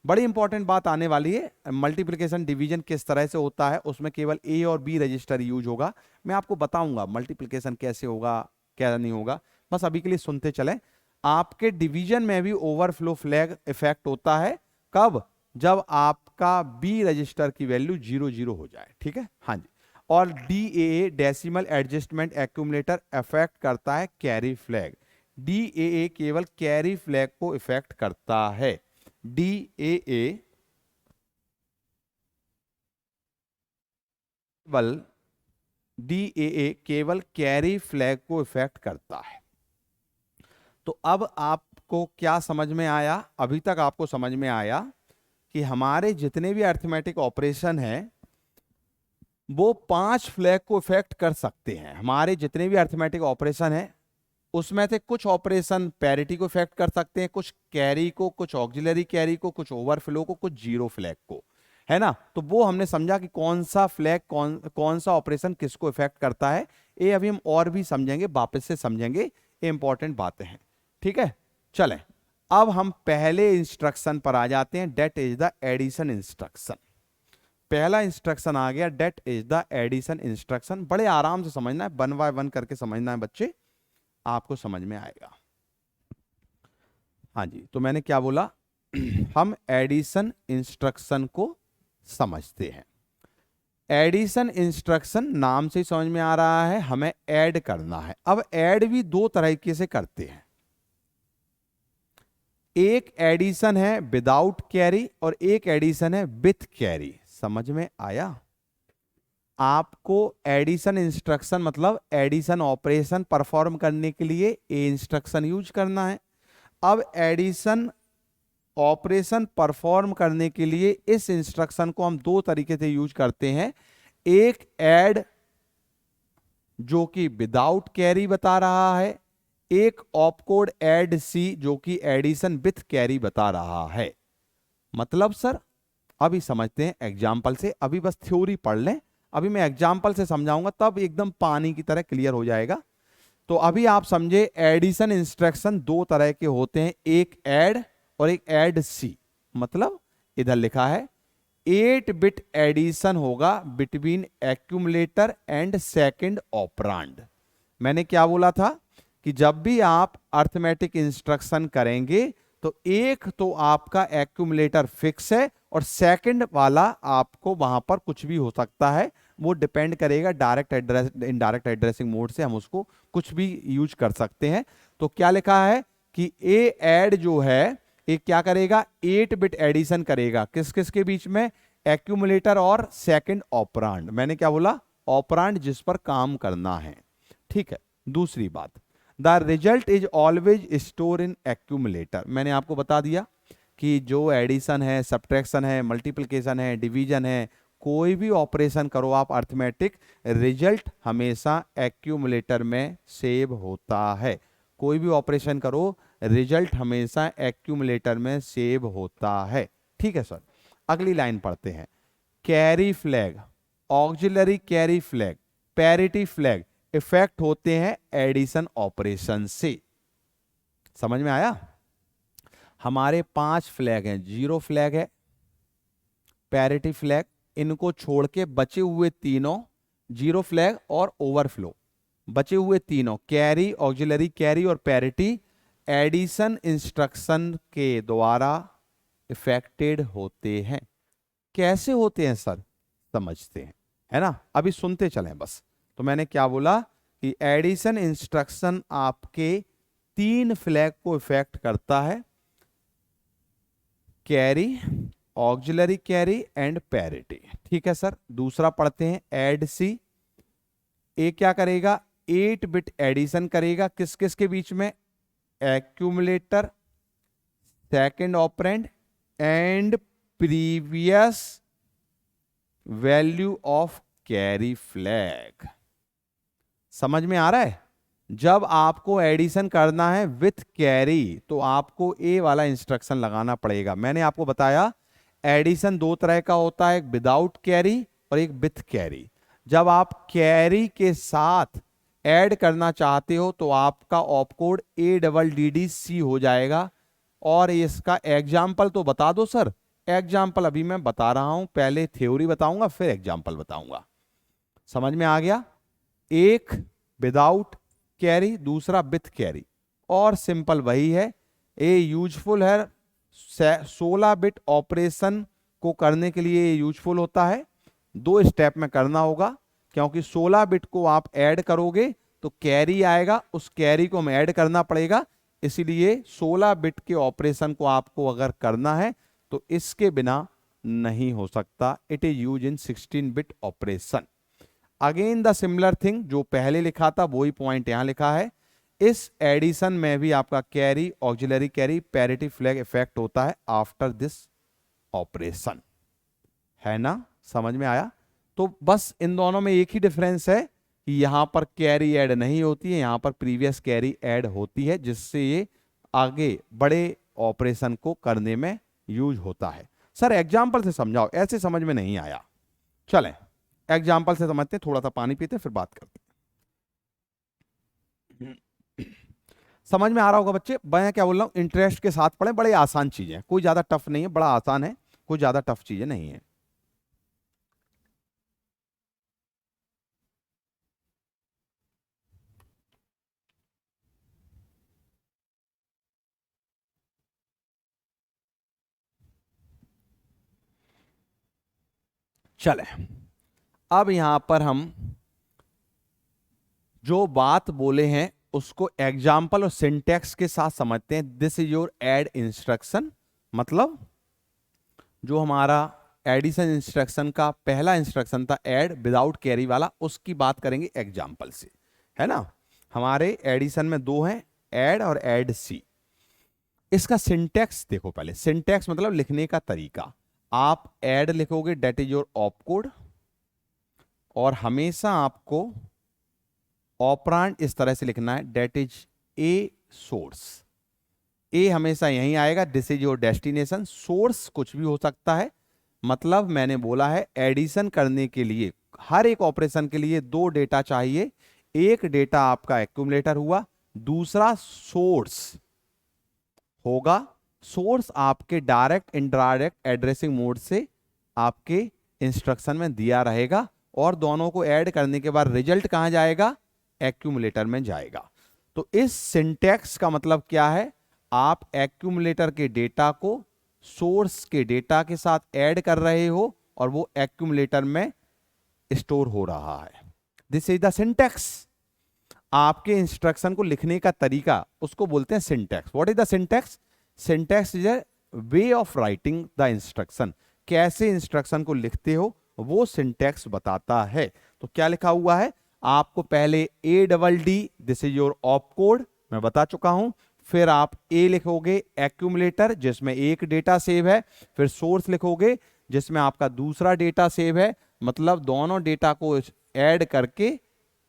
बड़ी इंपॉर्टेंट बात आने वाली है। मल्टीप्लिकेशन डिवीजन किस तरह से होता है, उसमें केवल A और B रजिस्टर यूज होगा। मैं आपको बताऊंगा मल्टीप्लिकेशन कैसे होगा, क्या नहीं होगा। बस अभी के लिए सुनते चलें। आपके डिवीजन में भी ओवरफ्लो फ्लैग इफेक्ट होता है, कब? जब आपका B रजिस्टर की वैल्यू 0 हो जाए, ठीक है? हाँ जी। और DAA decimal adjustment accumulator effect करता है कैरी फ्लैग। DAA केवल कैरी फ्लैग को इफेक्ट करता है। DAA केवल कैरी फ्लैग को इफेक्ट करता है। तो अब आपको क्या समझ में आया? अभी तक आपको समझ में आया कि हमारे जितने भी अरिथमेटिक ऑपरेशन हैं वो 5 फ्लैग को इफेक्ट कर सकते हैं। हमारे जितने भी अरिथमेटिक ऑपरेशन हैं उसमें से कुछ ऑपरेशन पैरिटी को इफेक्ट कर सकते हैं, कुछ कैरी को, कुछ ऑक्सिलरी कैरी को, कुछ ओवरफ्लो को, कुछ जीरो फ्लैग को, है ना। तो वो हमने समझा कि कौन सा फ्लैग कौन सा ऑपरेशन किसको इफेक्ट करता है। ये अभी हम और भी समझेंगे, वापस से समझेंगे, ये इंपॉर्टेंट बातें हैं। ठीक है, चलें अब हम पहले इंस्ट्रक्शन पर आ जाते हैं, that is the addition instruction. पहला इंस्ट्रक्शन आ गया, that is the addition instruction. बड़े आराम से समझना है, 1 बाय 1 करके समझना है बच्चे, आपको समझ में आएगा। हाँ जी, तो मैंने क्या बोला हम एडिशन इंस्ट्रक्शन को समझते हैं। एडिशन इंस्ट्रक्शन नाम से ही समझ में आ रहा है, हमें ऐड करना है। अब ऐड भी दो तरीके से करते हैं, एक एडिशन है विदाउट कैरी और एक एडिशन है विथ कैरी। समझ में आया? आपको एडिशन इंस्ट्रक्शन मतलब एडिशन ऑपरेशन परफॉर्म करने के लिए ए इंस्ट्रक्शन यूज करना है। अब एडिशन ऑपरेशन परफॉर्म करने के लिए इस इंस्ट्रक्शन को हम दो तरीके से यूज करते हैं, एक ऐड जो कि विदाउट कैरी बता रहा है, एक ऑपकोड ऐड सी जो कि एडिशन विथ कैरी बता रहा है। मतलब सर अभी समझते हैं एग्जाम्पल से, अभी बस थ्योरी पढ़ लें, अभी मैं एग्जाम्पल से समझाऊंगा तब एकदम पानी की तरह क्लियर हो जाएगा। तो अभी आप समझे एडिशन इंस्ट्रक्शन दो तरह के होते हैं, एक ऐड और एक ऐड सी। मतलब इधर लिखा है 8 बिट एडिशन होगा बिटवीन एक्यूमुलेटर एंड सेकंड ऑपरांड। मैंने क्या बोला था कि जब भी आप अरिथमेटिक इंस्ट्रक्शन करेंगे तो एक तो आपका एक्यूमुलेटर फिक्स है और सेकंड वाला आपको वहां पर कुछ भी हो सकता है, वो डिपेंड करेगा direct address indirect addressing mode से हम उसको कुछ भी यूज कर सकते हैं। तो क्या लिखा है कि ए ऐड जो है ये क्या करेगा, 8 बिट एडिशन करेगा किस किस के बीच में, एक्यूमुलेटर और सेकंड ऑपरांड। मैंने क्या बोला, ऑपरांड जिस पर काम करना है। ठीक है, दूसरी बात, the result is always store in accumulator. मैंने आपको बता दिया कि जो एडिशन है, सब्ट्रैक्शन है, मल्टीप्लिकेशन है, डिवीजन है, कोई भी ऑपरेशन करो आप अरिथमेटिक, रिजल्ट हमेशा एक्यूमुलेटर में सेव होता है। कोई भी ऑपरेशन करो रिजल्ट हमेशा एक्यूमुलेटर में सेव होता है। ठीक है सर, अगली लाइन पढ़ते हैं। Carry flag, auxiliary carry flag, parity flag effect होते हैं एडिशन ऑपरेशन से। समझ में आया? हमारे 5 फ्लैग हैं, जीरो फ्लैग है, पैरिटी फ्लैग, इनको छोड़ के बचे हुए तीनों, जीरो फ्लैग और ओवरफ्लो, बचे हुए तीनों कैरी, ऑक्सिलरी कैरी और पैरिटी एडिशन इंस्ट्रक्शन के द्वारा इफेक्टेड होते हैं। कैसे होते हैं सर, समझते हैं, है ना। अभी सुनते चलें बस। तो मैंने क्या बोला कि एडिशन इंस्ट्रक्शन आपके 3 फ्लैग को इफेक्ट करता है, carry, auxiliary carry and parity. ठीक है सर, दूसरा पढ़ते हैं ऐड सी। ए क्या करेगा, 8 बिट एडिशन करेगा किस किस के बीच में, accumulator, second operand and previous value of carry flag. समझ में आ रहा है? जब आपको एडिशन करना है विथ कैरी तो आपको ए वाला इंस्ट्रक्शन लगाना पड़ेगा। मैंने आपको बताया एडिशन दो तरह का होता है, एक विदाउट कैरी और एक विथ कैरी। जब आप कैरी के साथ ऐड करना चाहते हो तो आपका ऑपकोड ADDC हो जाएगा। और इसका एग्जाम्पल तो बता दो सर। एग्जाम्पल अभी मैं बता रहा हूं, पहले थ्योरी बताऊंगा फिर एग्जाम्पल बताऊंगा। समझ में आ गया? एक विदाउट कैरी, दूसरा विथ कैरी, और सिंपल वही है। ये यूजफुल है 16 बिट ऑपरेशन को करने के लिए यूजफुल होता है। 2 स्टेप में करना होगा क्योंकि 16 बिट को आप ऐड करोगे तो कैरी आएगा, उस कैरी को हमें ऐड करना पड़ेगा। इसीलिए 16 बिट के ऑपरेशन को आपको अगर करना है तो इसके बिना नहीं हो सकता। It is use in 16 bit operation. Again the similar thing, जो पहले लिखा था वही पॉइंट यहां लिखा है। इस एडिशन में भी आपका carry, auxiliary carry, parity flag effect होता है आफ्टर दिस ऑपरेशन, है ना? समझ में आया? तो बस इन दोनों में एक ही डिफरेंस है कि यहां पर कैरी ऐड नहीं होती है, यहां पर प्रीवियस कैरी ऐड होती है, जिससे ये आगे बड़े ऑपरेशन को करने में यूज होता है। सर एग्जाम्पल से समझाओ, ऐसे समझ में नहीं आया। चलें एग्जाम्पल से समझते हैं, थोड़ा सा पानी पीते हैं फिर बात करते हैं। समझ में आ रहा होगा बच्चे, मैं क्या बोल रहा हूं, इंटरेस्ट के साथ पढ़ें, बड़े आसान चीजें, कोई ज्यादा टफ नहीं है, बड़ा आसान है, कोई ज्यादा टफ चीजें नहीं है। चले अब यहां पर हम जो बात बोले हैं उसको एग्जाम्पल और सिंटैक्स के साथ समझते हैं। This is your add instruction, मतलब जो हमारा एडिशन इंस्ट्रक्शन का पहला इंस्ट्रक्शन था ऐड विदाउट कैरी वाला, उसकी बात करेंगे एग्जाम्पल से, है ना? हमारे एडिशन में दो हैं, ऐड और ऐड सी। इसका सिंटैक्स देखो पहले। सिंटैक्स मतलब लिखने का तरीका। आप ऐड लिखोगे, डेट इज योर ऑपकोड, और हमेशा आपको ऑपरांड इस तरह से लिखना है, डेट इज ए सोर्स। ए हमेशा यहीं आएगा, this is your destination. Source कुछ भी हो सकता है, मतलब मैंने बोला है एडिशन करने के लिए हर एक ऑपरेशन के लिए दो डेटा चाहिए। एक डेटा आपका एक्यूमुलेटर हुआ, दूसरा सोर्स होगा। सोर्स आपके डायरेक्ट इनडायरेक्ट एड्रेसिंग मोड से आपके इंस्ट्रक्शन में दिया रहेगा, और दोनों को ऐड करने के बाद रिजल्ट कहां जाएगा? एक्यूमुलेटर में जाएगा। तो इस सिंटैक्स का मतलब क्या है? आप एक्यूमुलेटर के डेटा को सोर्स के डेटा के साथ ऐड कर रहे हो और वो एक्यूमुलेटर में स्टोर हो रहा है। This is the syntax. आपके इंस्ट्रक्शन को लिखने का तरीका, उसको बोलते हैं syntax. What is the syntax? Syntax is a way of writing the instruction. कैसे इंस्ट्रक्शन को लिखते हो वो सिंटैक्स बताता है। तो क्या लिखा हुआ है? आपको पहले A double D, this is your op code, मैं बता चुका हूं। फिर आप ए लिखोगे एक्यूमुलेटर जिसमें एक डेटा सेव है, फिर सोर्स लिखोगे जिसमें आपका दूसरा डेटा सेव है, मतलब दोनों डेटा को ऐड करके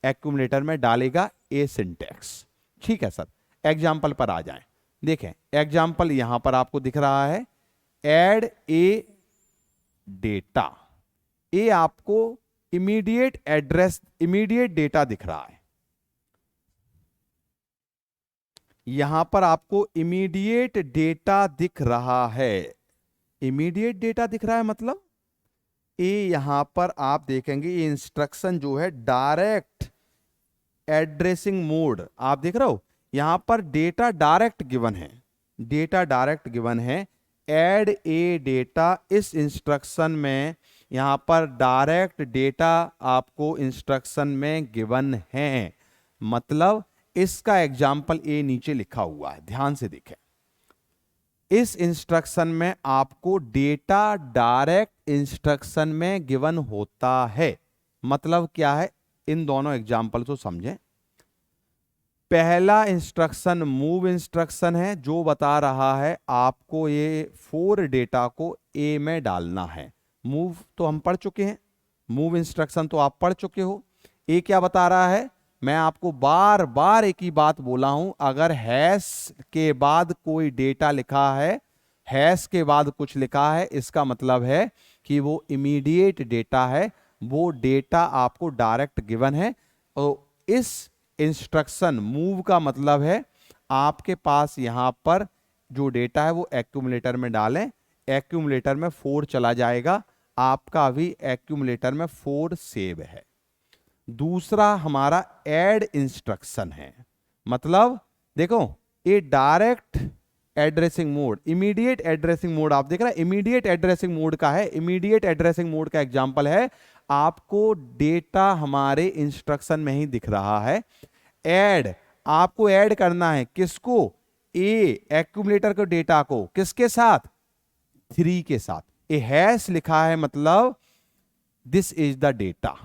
एक्यूमुलेटर में डालेगा। ए सिंटैक्स। ठीक है सर, एग्जाम्पल पर आ जाएं। देखें एग्जाम्पल यहां पर आपको दिख रहा है, ऐड ए डेटा। ए आपको इमीडिएट एड्रेस, इमीडिएट डेटा दिख रहा है। यहां पर आपको इमीडिएट डेटा दिख रहा है। इमीडिएट डेटा दिख रहा है मतलब ए यहां पर आप देखेंगे ये इंस्ट्रक्शन जो है डायरेक्ट एड्रेसिंग मोड, आप देख रहे हो यहां पर डेटा डायरेक्ट गिवन है, डेटा डायरेक्ट गिवन है। ऐड ए डेटा, इस इंस्ट्रक्शन में यहां पर डायरेक्ट डेटा आपको इंस्ट्रक्शन में गिवन है, मतलब इसका एग्जाम्पल ए नीचे लिखा हुआ है, ध्यान से देखें। इस इंस्ट्रक्शन में आपको डेटा डायरेक्ट इंस्ट्रक्शन में गिवन होता है। मतलब क्या है, इन दोनों एग्जाम्पल को समझें। पहला इंस्ट्रक्शन मूव इंस्ट्रक्शन है, जो बता रहा है आपको ये 4 डेटा को ए में डालना है। मूव तो हम पढ़ चुके हैं, मूव इंस्ट्रक्शन तो आप पढ़ चुके हो। ए क्या बता रहा है? मैं आपको बार बार एक ही बात बोला हूं, अगर हैश के बाद कोई डेटा लिखा है, हैश के बाद कुछ लिखा है, इसका मतलब है कि वो इमीडिएट डेटा है, वो डेटा आपको डायरेक्ट गिवन है। तो इस इंस्ट्रक्शन मूव का मतलब है आपके पास यहां पर जो डेटा है वो एक्यूमुलेटर में डालें, एक्यूमुलेटर में 4 चला जाएगा, आपका भी एक्यूमुलेटर में 4 सेव है। दूसरा हमारा ऐड इंस्ट्रक्शन है, मतलब देखो ये direct addressing mode, immediate addressing mode, आप देख रहे हैं इमीडिएट एड्रेसिंग मोड का है। इमीडिएट एड्रेसिंग मोड का एग्जांपल है, आपको डेटा हमारे इंस्ट्रक्शन में ही दिख रहा है, ऐड, आपको ऐड करना है किसको, ए एक्यूमुलेटर के डेटा को, किसके साथ, 3 के साथ। ए हैश लिखा है मतलब दिस इज द डेटा,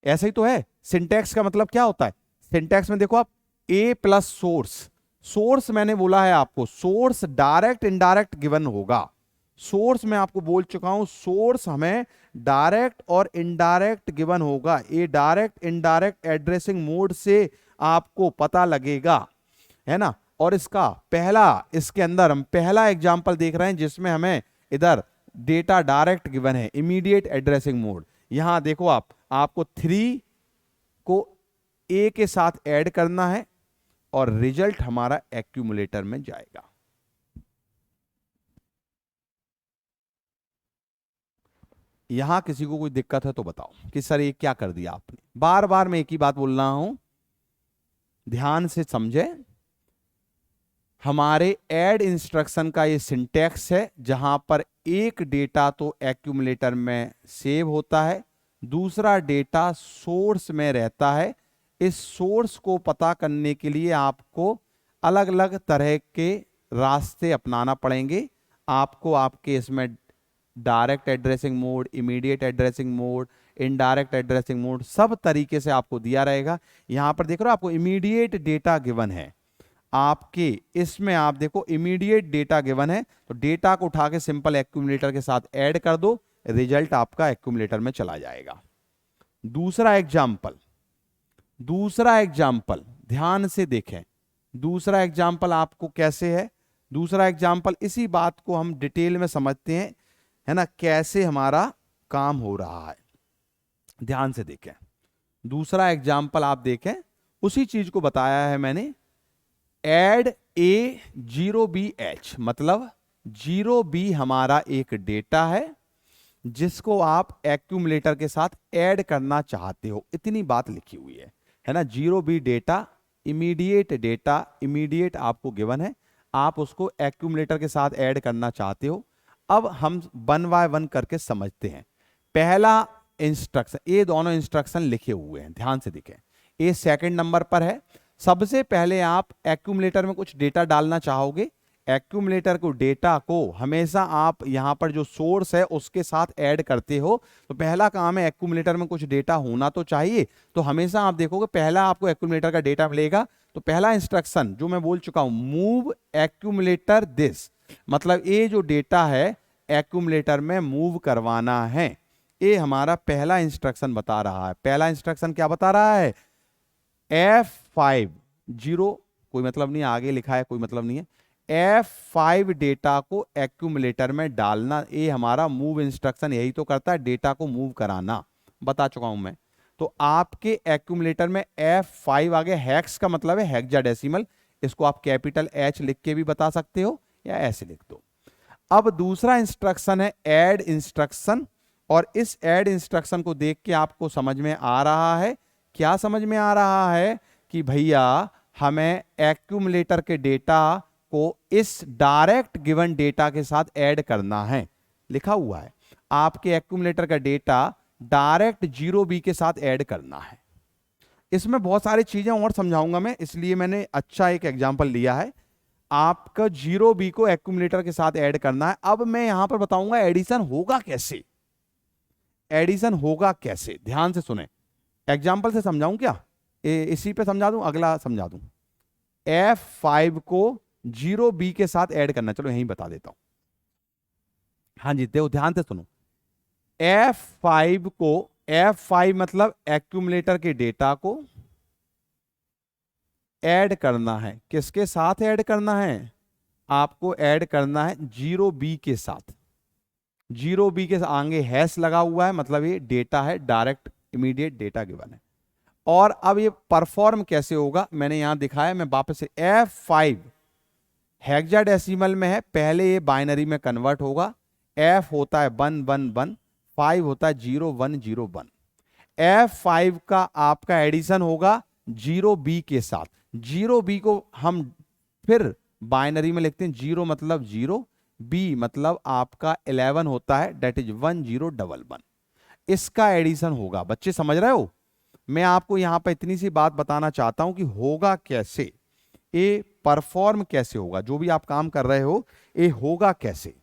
ऐसा ही तो है। सिंटैक्स का मतलब क्या होता है, सिंटैक्स में देखो आप, ए प्लस सोर्स, सोर्स मैंने बोला है आपको, सोर्स डायरेक्ट इनडायरेक्ट गिवन होगा। सोर्स मैं आपको बोल चुका हूं, सोर्स हमें डायरेक्ट और इनडायरेक्ट गिवन होगा। ये डायरेक्ट इनडायरेक्ट एड्रेसिंग मोड से आपको पता लगेगा, है ना। और इसका पहला, इसके अंदर हम पहला एग्जांपल देख रहे हैं जिसमें हमें इधर डेटा डायरेक्ट गिवन है, इमीडिएट एड्रेसिंग मोड। यहां देखो आप, आपको 3 को ए के साथ ऐड करना है और रिजल्ट हमारा एक्यूमुलेटर में जाएगा। यहां किसी को कोई दिक्कत है तो बताओ कि सर ये क्या कर दिया आपने। बार बार मैं एक ही बात बोल रहा हूं, ध्यान से समझे। हमारे ऐड इंस्ट्रक्शन का ये सिंटैक्स है, जहां पर एक डेटा तो एक्यूमुलेटर में सेव होता है, दूसरा डेटा सोर्स में रहता है। इस सोर्स को पता करने के लिए आपको अलग अलग तरह के रास्ते अपनाना पड़ेंगे। आपको आपके इसमें direct addressing mode, immediate addressing mode, indirect addressing mode, सब तरीके से आपको दिया रहेगा। यहां पर देख रहे हो आपको इमीडिएट डेटा गिवन है आपके, इसमें आप देखो इमीडिएट डेटा गिवन है, तो डेटा को उठा के सिंपल एक्यूमुलेटर के साथ ऐड कर दो, रिजल्ट आपका एक्यूमुलेटर में चला जाएगा। दूसरा एग्जाम्पल ध्यान से देखें। दूसरा एग्जाम्पल आपको कैसे है, दूसरा एग्जाम्पल इसी बात को हम डिटेल में समझते हैं, है ना, कैसे हमारा काम हो रहा है। ध्यान से देखें, दूसरा एग्जाम्पल आप देखें, उसी चीज को बताया है मैंने। एड ए 0BH, मतलब 0B हमारा एक डेटा है जिसको आप एक्यूमुलेटर के साथ ऐड करना चाहते हो, इतनी बात लिखी हुई है ना। 0B डेटा, इमीडिएट आपको गिवन है, आप उसको एक्यूमुलेटर के साथ ऐड करना चाहते हो। अब हम 1 बाय 1 करके समझते हैं। पहला इंस्ट्रक्शन, ये दोनों इंस्ट्रक्शन लिखे हुए हैं, ध्यान से देखें। ये सेकंड नंबर पर है। सबसे पहले आप एक्यूमुलेटर में कुछ डेटा डालना चाहोगे। एक्यूमुलेटर को डेटा को हमेशा आप यहां पर जो सोर्स है उसके साथ ऐड करते हो, तो पहला काम है एक्यूमुलेटर में कुछ डेटा होना तो चाहिए। तो हमेशा आप देखोगे पहला आपको एक्यूमुलेटर का डेटा मिलेगा, तो पहला इंस्ट्रक्शन जो मैं बोल चुका हूं, मूव एक्यूमुलेटर दिस, मतलब ये जो डेटा है एक्यूमुलेटर में मूव करवाना है। ये हमारा पहला इंस्ट्रक्शन बता रहा है। पहला इंस्ट्रक्शन क्या बता रहा है, F5 0, कोई मतलब नहीं, आगे लिखा है कोई मतलब नहीं है। F5 डेटा को एक्यूमुलेटर में डालना, ये हमारा मूव इंस्ट्रक्शन यही तो करता है, डेटा को मूव कराना, बता चुका हूं मैं। तो आपके एक्यूमुलेटर में F5 आगे, हेक्स का मतलब है हेक्साडेसिमल, इसको आप कैपिटल H लिख के भी बता सकते हो या ऐसे लिख दो। अब दूसरा इंस्ट्रक्शन है ऐड इंस्ट्रक्शन, और इस ऐड इंस्ट्रक्शन को देख के आपको समझ में आ रहा है, क्या समझ में आ रहा है कि भैया हमें एक्यूमुलेटर के डेटा को इस डायरेक्ट गिवन डेटा के साथ ऐड करना है। लिखा हुआ है आपके एक्यूमुलेटर का डेटा डायरेक्ट 0B के साथ ऐड करना है। इसमें बहुत सारी चीजें और समझाऊंगा मैं, इसलिए मैंने अच्छा एक एग्जांपल लिया है। आपका 0B को एक्यूमुलेटर के साथ ऐड करना है। अब मैं यहां पर बताऊंगा एडिशन होगा कैसे, एडिशन होगा कैसे, ध्यान से सुने। एग्जाम्पल से समझाऊं क्या, इसी पे समझा दूं, अगला समझा दूं। F5 को 0B के साथ ऐड करना, चलो यहीं बता देता हूं। हाँ जी, देखो ध्यान से सुनो। F5 मतलब एक्यूमुलेटर के डेटा को ऐड करना है। किसके साथ ऐड करना है, आपको ऐड करना है 0B के साथ। 0B के आगे हैश लगा हुआ है, मतलब ये डेटा है, डायरेक्ट इमीडिएट डेटा गिवन है। और अब ये परफॉर्म कैसे होगा मैंने यहां दिखाया, मैं वापस से, F5 हेक्साडेसिमल में है, पहले ये बाइनरी में कन्वर्ट होगा। F होता है 1 1 1, 5 होता है 0 1 0 1। F5 का आपका एडिशन होगा 0B के साथ। 0B को हम फिर बाइनरी में लिखते हैं, 0 मतलब 0, B मतलब आपका 11 होता है, डेट इज 1 0 1 1। इसका एडिशन होगा, बच्चे समझ रहे हो। मैं आपको यहां पर इतनी सी बात बताना चाहता हूं कि होगा कैसे, ये परफॉर्म कैसे होगा, जो भी आप काम कर रहे हो ये होगा कैसे।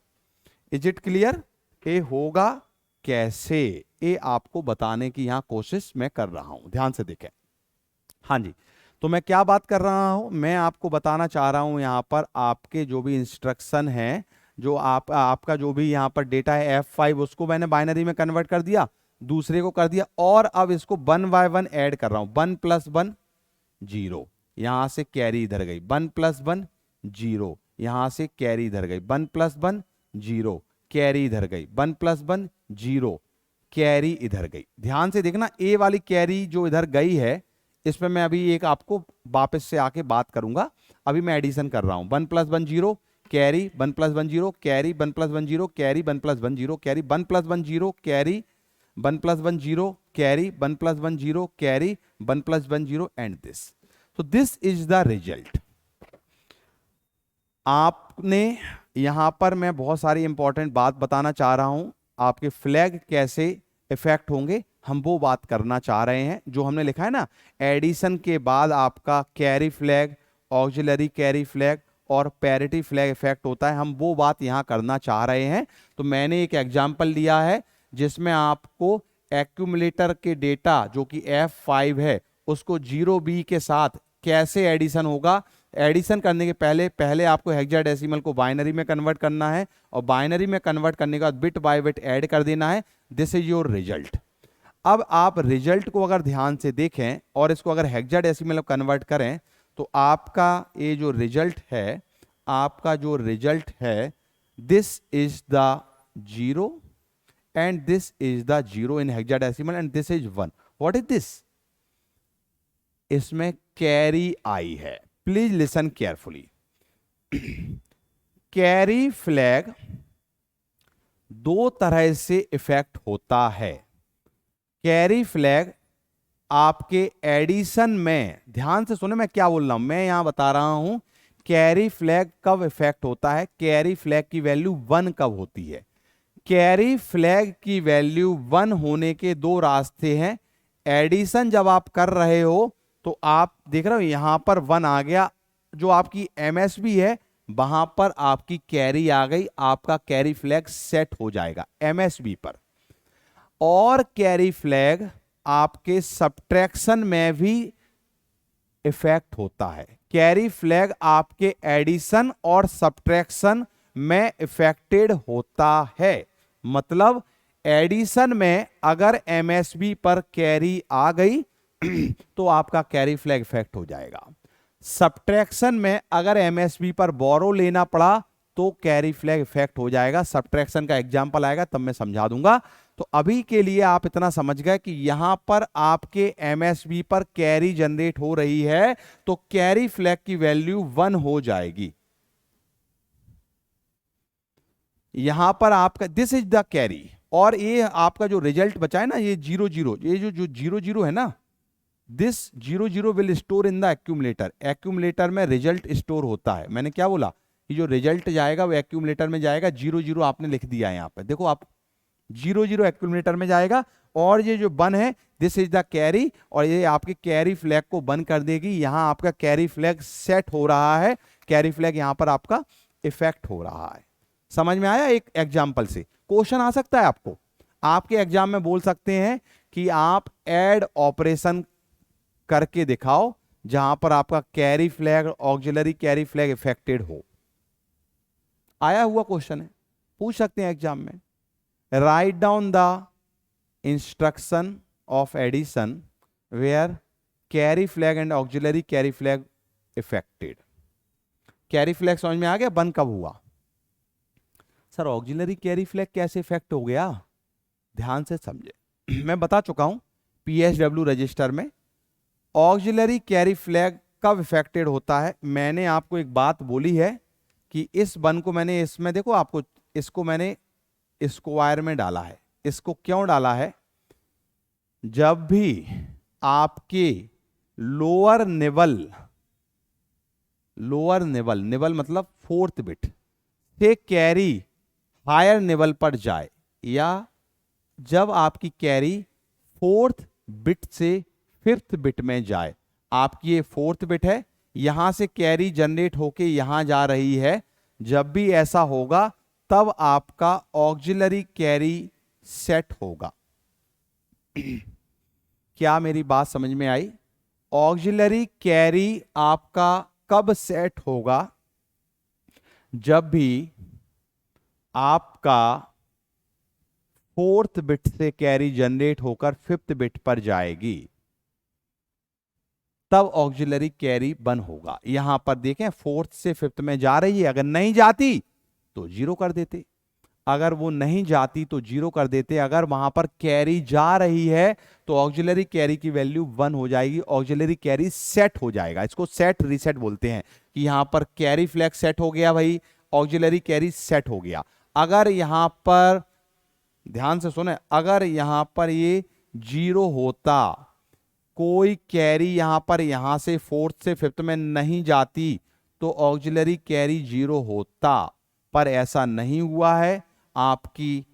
Is it clear? ये होगा कैसे, ये आपको बताने की यहां कोशिश मैं कर रहा हूं, ध्यान से देखें। हाँ जी, तो मैं क्या बात कर रहा हूं, मैं आपको बताना चाह रहा हूं यहां पर आपके जो भी इंस्ट्रक्शन है, जो आपका जो भी यहां पर डेटा है F5, उसको मैंने बाइनरी में कन्वर्ट कर दिया, दूसरे को कर दिया, और अब इसको 1 बाय 1 ऐड कर रहा हूं। 1 + 1 0, यहां से कैरी इधर गई, 1 + 1 0, यहां से कैरी इधर गई, 1 + 1 0, कैरी इधर गई, 1 + 1 0, कैरी इधर गई। ध्यान से देखना, ए वाली कैरी जो इधर गई है इस पर मैं अभी एक आपको वापस से आके बात करूंगा। अभी मैं एडिशन कर रहा हूं, 1 + 1 0 carry, 1 + 1 0 carry, 1 + 1 0 carry, 1 + 1 0 carry, 1 + 1 0 carry, 1 + 1 0 carry, 1 + 1 0 carry, 1 + 1 0 and this. So this is the result। आपने यहां पर मैं बहुत सारी इंपॉर्टेंट बात बताना चाह रहा हूं, आपके फ्लैग कैसे इफेक्ट होंगे हम वो बात करना चाह रहे हैं। जो हमने लिखा है ना, एडिशन के बाद आपका carry flag, auxiliary carry flag और पैरिटी फ्लैग इफेक्ट होता है, हम वो बात यहां करना चाह रहे हैं। तो मैंने एक एग्जांपल लिया है जिसमें आपको एक्यूमुलेटर के डेटा जो कि F5 है उसको 0B के साथ कैसे एडिशन होगा। एडिशन करने के पहले आपको हेक्साडेसिमल को बाइनरी में कन्वर्ट करना है, और बाइनरी में कन्वर्ट करने के बाद बिट बाय बिट ऐड कर देना है। This is your result. अब आप रिजल्ट को अगर ध्यान से देखें और इसको अगर हेक्साडेसिमल में कन्वर्ट करें तो आपका ये जो रिजल्ट है, आपका जो रिजल्ट है, this is the 0 and this is the 0 in hexadecimal and this is 1। what is this? इसमें कैरी आई है। Please listen carefully. Carry flag दो तरह से इफेक्ट होता है। कैरी फ्लैग आपके एडिशन में, ध्यान से सुने मैं क्या बोल रहा हूं, मैं यहां बता रहा हूं कैरी फ्लैग कब इफेक्ट होता है, कैरी फ्लैग की वैल्यू 1 कब होती है। कैरी फ्लैग की वैल्यू 1 होने के दो रास्ते हैं। एडिशन जब आप कर रहे हो तो आप देख रहे हो यहां पर 1 आ गया, जो आपकी एमएसबी है वहां पर आपकी कैरी आ गई, आपका कैरी फ्लैग सेट हो जाएगा एमएसबी पर। और कैरी फ्लैग आपके सब्ट्रैक्शन में भी इफेक्ट होता है। कैरी फ्लैग आपके एडिशन और सब्ट्रैक्शन में इफेक्टेड होता है। मतलब एडिशन में अगर एमएसबी पर कैरी आ गई तो आपका कैरी फ्लैग इफेक्ट हो जाएगा। सब्ट्रैक्शन में अगर एमएसबी पर बोरो लेना पड़ा तो कैरी फ्लैग इफेक्ट हो जाएगा। सब्ट्रैक्शन का एग्जांपल आएगा तब मैं समझा दूंगा। तो अभी के लिए आप इतना समझ गए कि यहां पर आपके एमएसबी पर कैरी जनरेट हो रही है तो कैरी फ्लैग की वैल्यू 1 हो जाएगी। यहां पर आपका दिस इज द कैरी, और ये आपका जो रिजल्ट बचा है ना, ये 0 0, ये जो 0 0 है ना, this 0 0 will store in the accumulator. Accumulator में रिजल्ट स्टोर होता है। मैंने क्या बोला, ये जो रिजल्ट जाएगा वो एक्यूमुलेटर में जाएगा। 0 0 आपने लिख दिया है यहां पे, देखो आप 0 0 एक्यूमुलेटर में जाएगा, और ये जो 1 है दिस इज द कैरी, और ये आपके कैरी फ्लैग को बंद कर देगी। यहां आपका कैरी फ्लैग सेट हो रहा है, कैरी फ्लैग यहां पर आपका इफेक्ट हो रहा है। समझ में आया? एक एग्जाम्पल से क्वेश्चन आ सकता है आपको, आपके एग्जाम में बोल सकते हैं कि आप ऐड ऑपरेशन करके दिखाओ जहां पर आपका carry flag, auxiliary carry flag affected हो। आया हुआ क्वेश्चन है, पूछ सकते हैं एग्जाम में। Write down the instruction of addition where carry flag and auxiliary carry flag effected. Carry flag समझ में आ गया, बंद कब हुआ? सर ऑक्सिलरी कैरी फ्लैग कैसे इफेक्ट हो गया? ध्यान से समझे, मैं बता चुका हूं पीएसडब्ल्यू रजिस्टर में ऑक्सिलरी कैरी फ्लैग कब इफेक्टेड होता है। मैंने आपको एक बात बोली है कि इस वन को मैंने इसमें, देखो आपको इसको मैंने स्क्वायर में डाला है। इसको क्यों डाला है? जब भी आपके लोअर निवल मतलब 4th बिट से कैरी हायर निवल पर जाए, या जब आपकी कैरी 4th बिट से 5th बिट में जाए। आपकी ये 4th बिट है, यहां से कैरी जनरेट होके यहां जा रही है। जब भी ऐसा होगा तब आपका ऑक्सिलरी कैरी सेट होगा। क्या मेरी बात समझ में आई? ऑक्सिलरी कैरी आपका कब सेट होगा? जब भी आपका 4th बिट से कैरी जनरेट होकर 5th बिट पर जाएगी, तब ऑक्सिलरी कैरी बन होगा। यहां पर देखें 4th से 5th में जा रही है, अगर नहीं जाती तो 0 कर देते, अगर वो नहीं जाती तो 0 कर देते। अगर वहां पर कैरी जा रही है तो ऑक्सिलरी कैरी की वैल्यू 1 हो जाएगी, ऑक्सिलरी कैरी सेट हो जाएगा। इसको सेट रीसेट बोलते हैं कि यहां पर कैरी फ्लैग सेट हो गया भाई, ऑक्सिलरी कैरी सेट हो गया। अगर यहां पर ध्यान से सुने, अगर यहां पर ये 0 होता, कोई कैरी यहां पर यहां से 4th से 5th में नहीं जाती तो ऑक्सिलरी कैरी 0 होता, पर ऐसा नहीं हुआ है। आपकी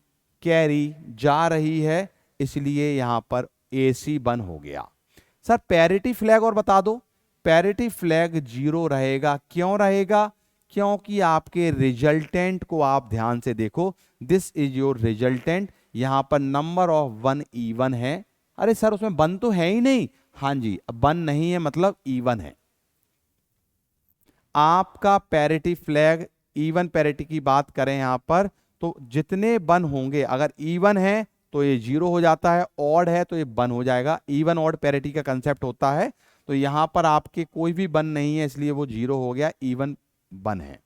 कैरी जा रही है, इसलिए यहां पर AC बन हो गया। सर पैरिटी फ्लैग और बता दो। पैरिटी फ्लैग 0 रहेगा, क्यों रहेगा? क्योंकि आपके रिजल्टेंट को आप ध्यान से देखो, दिस इज योर रिजल्टेंट। यहां पर नंबर ऑफ 1 इवन है। अरे सर उसमें 1 तो है ही नहीं। हां जी, 1 नहीं है मतलब इवन है। आपका पैरिटी फ्लैग, इवन पैरिटी की बात करें यहां पर, तो जितने 1 होंगे, अगर इवन है तो ये 0 हो जाता है, ऑड है तो ये 1 हो जाएगा। इवन ऑड पैरिटी का कंसेप्ट होता है। तो यहां पर आपके कोई भी 1 नहीं है, इसलिए वो 0 हो गया, इवन 1 है।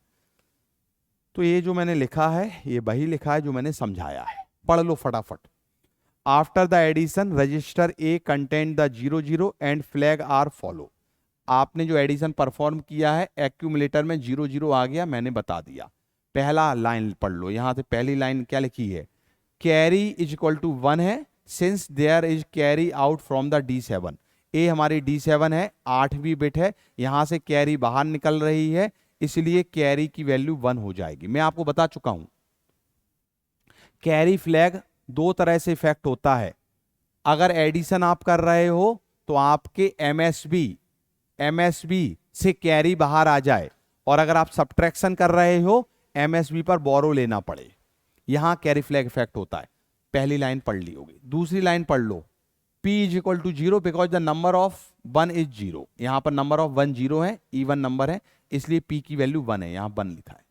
तो ये जो मैंने लिखा है ये वही लिखा है जो मैंने समझाया है, पढ़ लो फटाफट। After the addition register A content the 00 and flag are follow. आपने जो एडिशन परफॉर्म किया है, एक्यूमुलेटर में 00 आ गया, मैंने बता दिया। पहला लाइन पढ़ लो, यहां से पहली लाइन क्या लिखी है? कैरी इज इक्वल टू 1 है, since there is carry out from the D7। A हमारी D7 है, 8वीं बिट है, यहां से कैरी बाहर निकल रही है, इसलिए कैरी की वैल्यू 1 हो जाएगी। मैं आपको बता चुका हूं कैरी फ्लैग 2 तरह से इफेक्ट होता है। अगर एडिशन आप कर रहे हो तो आपके MSB से कैरी बाहर आ जाए, और अगर आप सब्ट्रैक्शन कर रहे हो MSB पर बोरो लेना पड़े, यहां कैरी फ्लैग इफेक्ट होता है। पहली लाइन पढ़ ली होगी। दूसरी लाइन पढ़ लो, P is equal to 0 because the number of 1 is 0। यहां पर नंबर ऑफ 1 0 है, इवन नंबर है, इसलिए P की वैल्यू 1 है, यहां 1 लिखा है।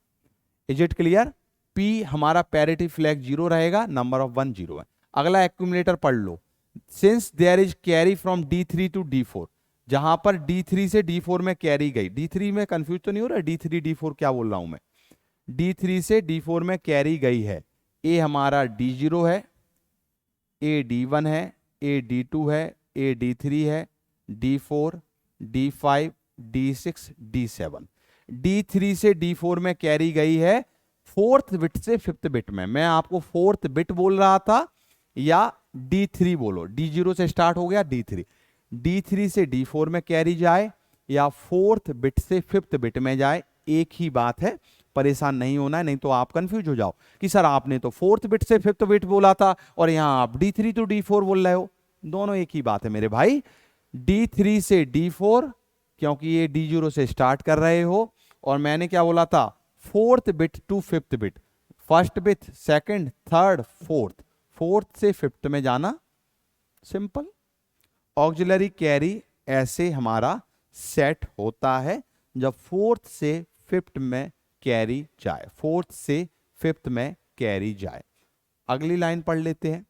Is it clear? P हमारा पैरिटी फ्लैग 0 रहेगा, नंबर ऑफ 1 0 है। अगला एक्यूमुलेटर पढ़ लो, since there is carry from D3 to D4। जहां पर D3 से D4 में कैरी गई, D3 में कंफ्यूज तो नहीं हो रहा, D3 D4 क्या बोल रहा हूं मैं? D3 से D4 में कैरी गई है। ए हमारा D0 है, ए D1 है, ए D2 है, ए D3 है, D4, D5, D6, D7। D3 से D4 में कैरी गई है 4th बिट से 5th बिट में। मैं आपको 4th बिट बोल रहा था, या D3 बोलो, D0 से स्टार्ट हो गया D3। D3 से D4 में कैरी जाए या 4th बिट से 5th बिट में जाए, एक ही बात है, परेशान नहीं होना है, नहीं तो आप कंफ्यूज हो जाओ कि सर आपने तो 4th बिट से 5th बिट बोला था और यहां आप D3 टू D4 बोल रहे हो। दोनों एक ही बात है मेरे भाई। D3 से D4, क्योंकि ये D0 से स्टार्ट कर रहे हो, और मैंने क्या बोला था? 4th bit to 5th bit, first bit, second, third, 4th से 5th में जाना, सिंपल। ऑक्सिलरी कैरी ऐसे हमारा सेट होता है जब 4th से 5th में कैरी जाए, 4th से 5th में कैरी जाए। अगली लाइन पढ़ लेते हैं,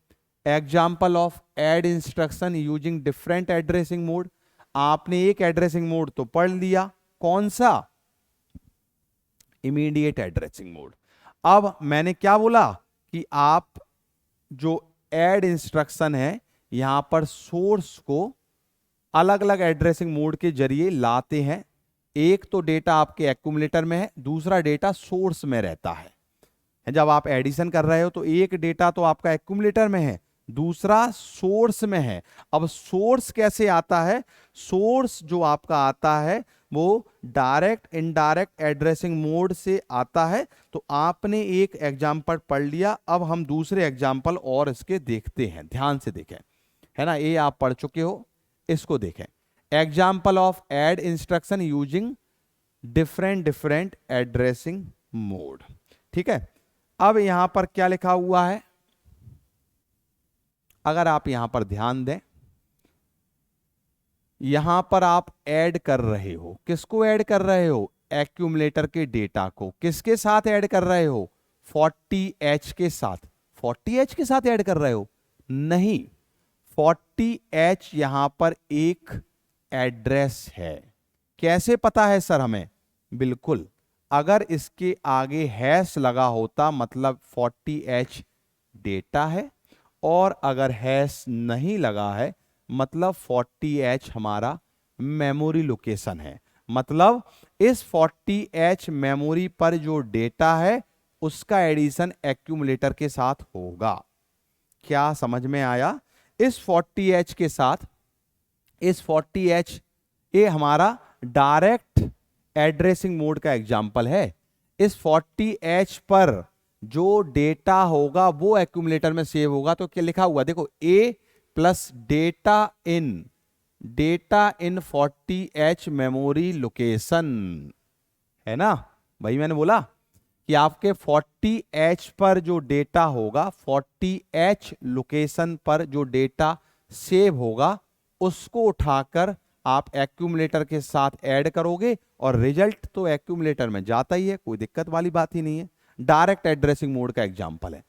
example of add instruction using different addressing mode. आपने एक एड्रेसिंग मोड तो पढ़ लिया, कौन सा? Immediate addressing mode. अब मैंने क्या बोला कि आप जो एड इंस्ट्रक्शन है यहां पर सोर्स को अलग अलग एड्रेसिंग मोड के जरिए लाते हैं। एक तो डेटा आपके एक्यूमुलेटर में है, दूसरा डेटा सोर्स में रहता है। जब आप एडिशन कर रहे हो तो एक डेटा तो आपका एक्यूमुलेटर में है, दूसरा सोर्स में है। अब सोर्स कैसे आता है? सोर्स जो आपका आता है वो डायरेक्ट इनडायरेक्ट एड्रेसिंग मोड से आता है। तो आपने एक एग्जाम्पल पढ़ लिया, अब हम दूसरे एग्जाम्पल और इसके देखते हैं, ध्यान से देखें, है ना। ये आप पढ़ चुके हो, इसको देखें, example of add instruction using different addressing mode. ठीक है, अब यहां पर क्या लिखा हुआ है, अगर आप यहां पर ध्यान दें, यहां पर आप ऐड कर रहे हो, किसको ऐड कर रहे हो, एक्यूमुलेटर के डेटा को। किसके साथ ऐड कर रहे हो, 40H के साथ। 40H के साथ ऐड कर रहे हो, नहीं, 40H यहां पर एक एड्रेस है। कैसे पता है सर हमें, बिल्कुल, अगर इसके आगे हैश लगा होता मतलब 40H डेटा है, और अगर हैश नहीं लगा है मतलब 40H हमारा मेमोरी लोकेशन है। मतलब इस 40H मेमोरी पर जो डेटा है उसका एडिशन एक्यूमुलेटर के साथ होगा। क्या समझ में आया? इस 40H के साथ, इस 40H ये हमारा डायरेक्ट एड्रेसिंग मोड का एग्जाम्पल है। इस 40H पर जो डेटा होगा वो एक्यूमुलेटर में सेव होगा। तो क्या लिखा हुआ देखो, ए प्लस डेटा इन 40H मेमोरी लोकेशन, है ना भाई? मैंने बोला कि आपके 40H पर जो डेटा होगा, 40H लोकेशन पर जो डेटा सेव होगा, उसको उठाकर आप एक्यूमुलेटर के साथ ऐड करोगे और रिजल्ट तो एक्यूमुलेटर में जाता ही है, कोई दिक्कत वाली बात ही नहीं है। डायरेक्ट एड्रेसिंग मोड का एग्जांपल है।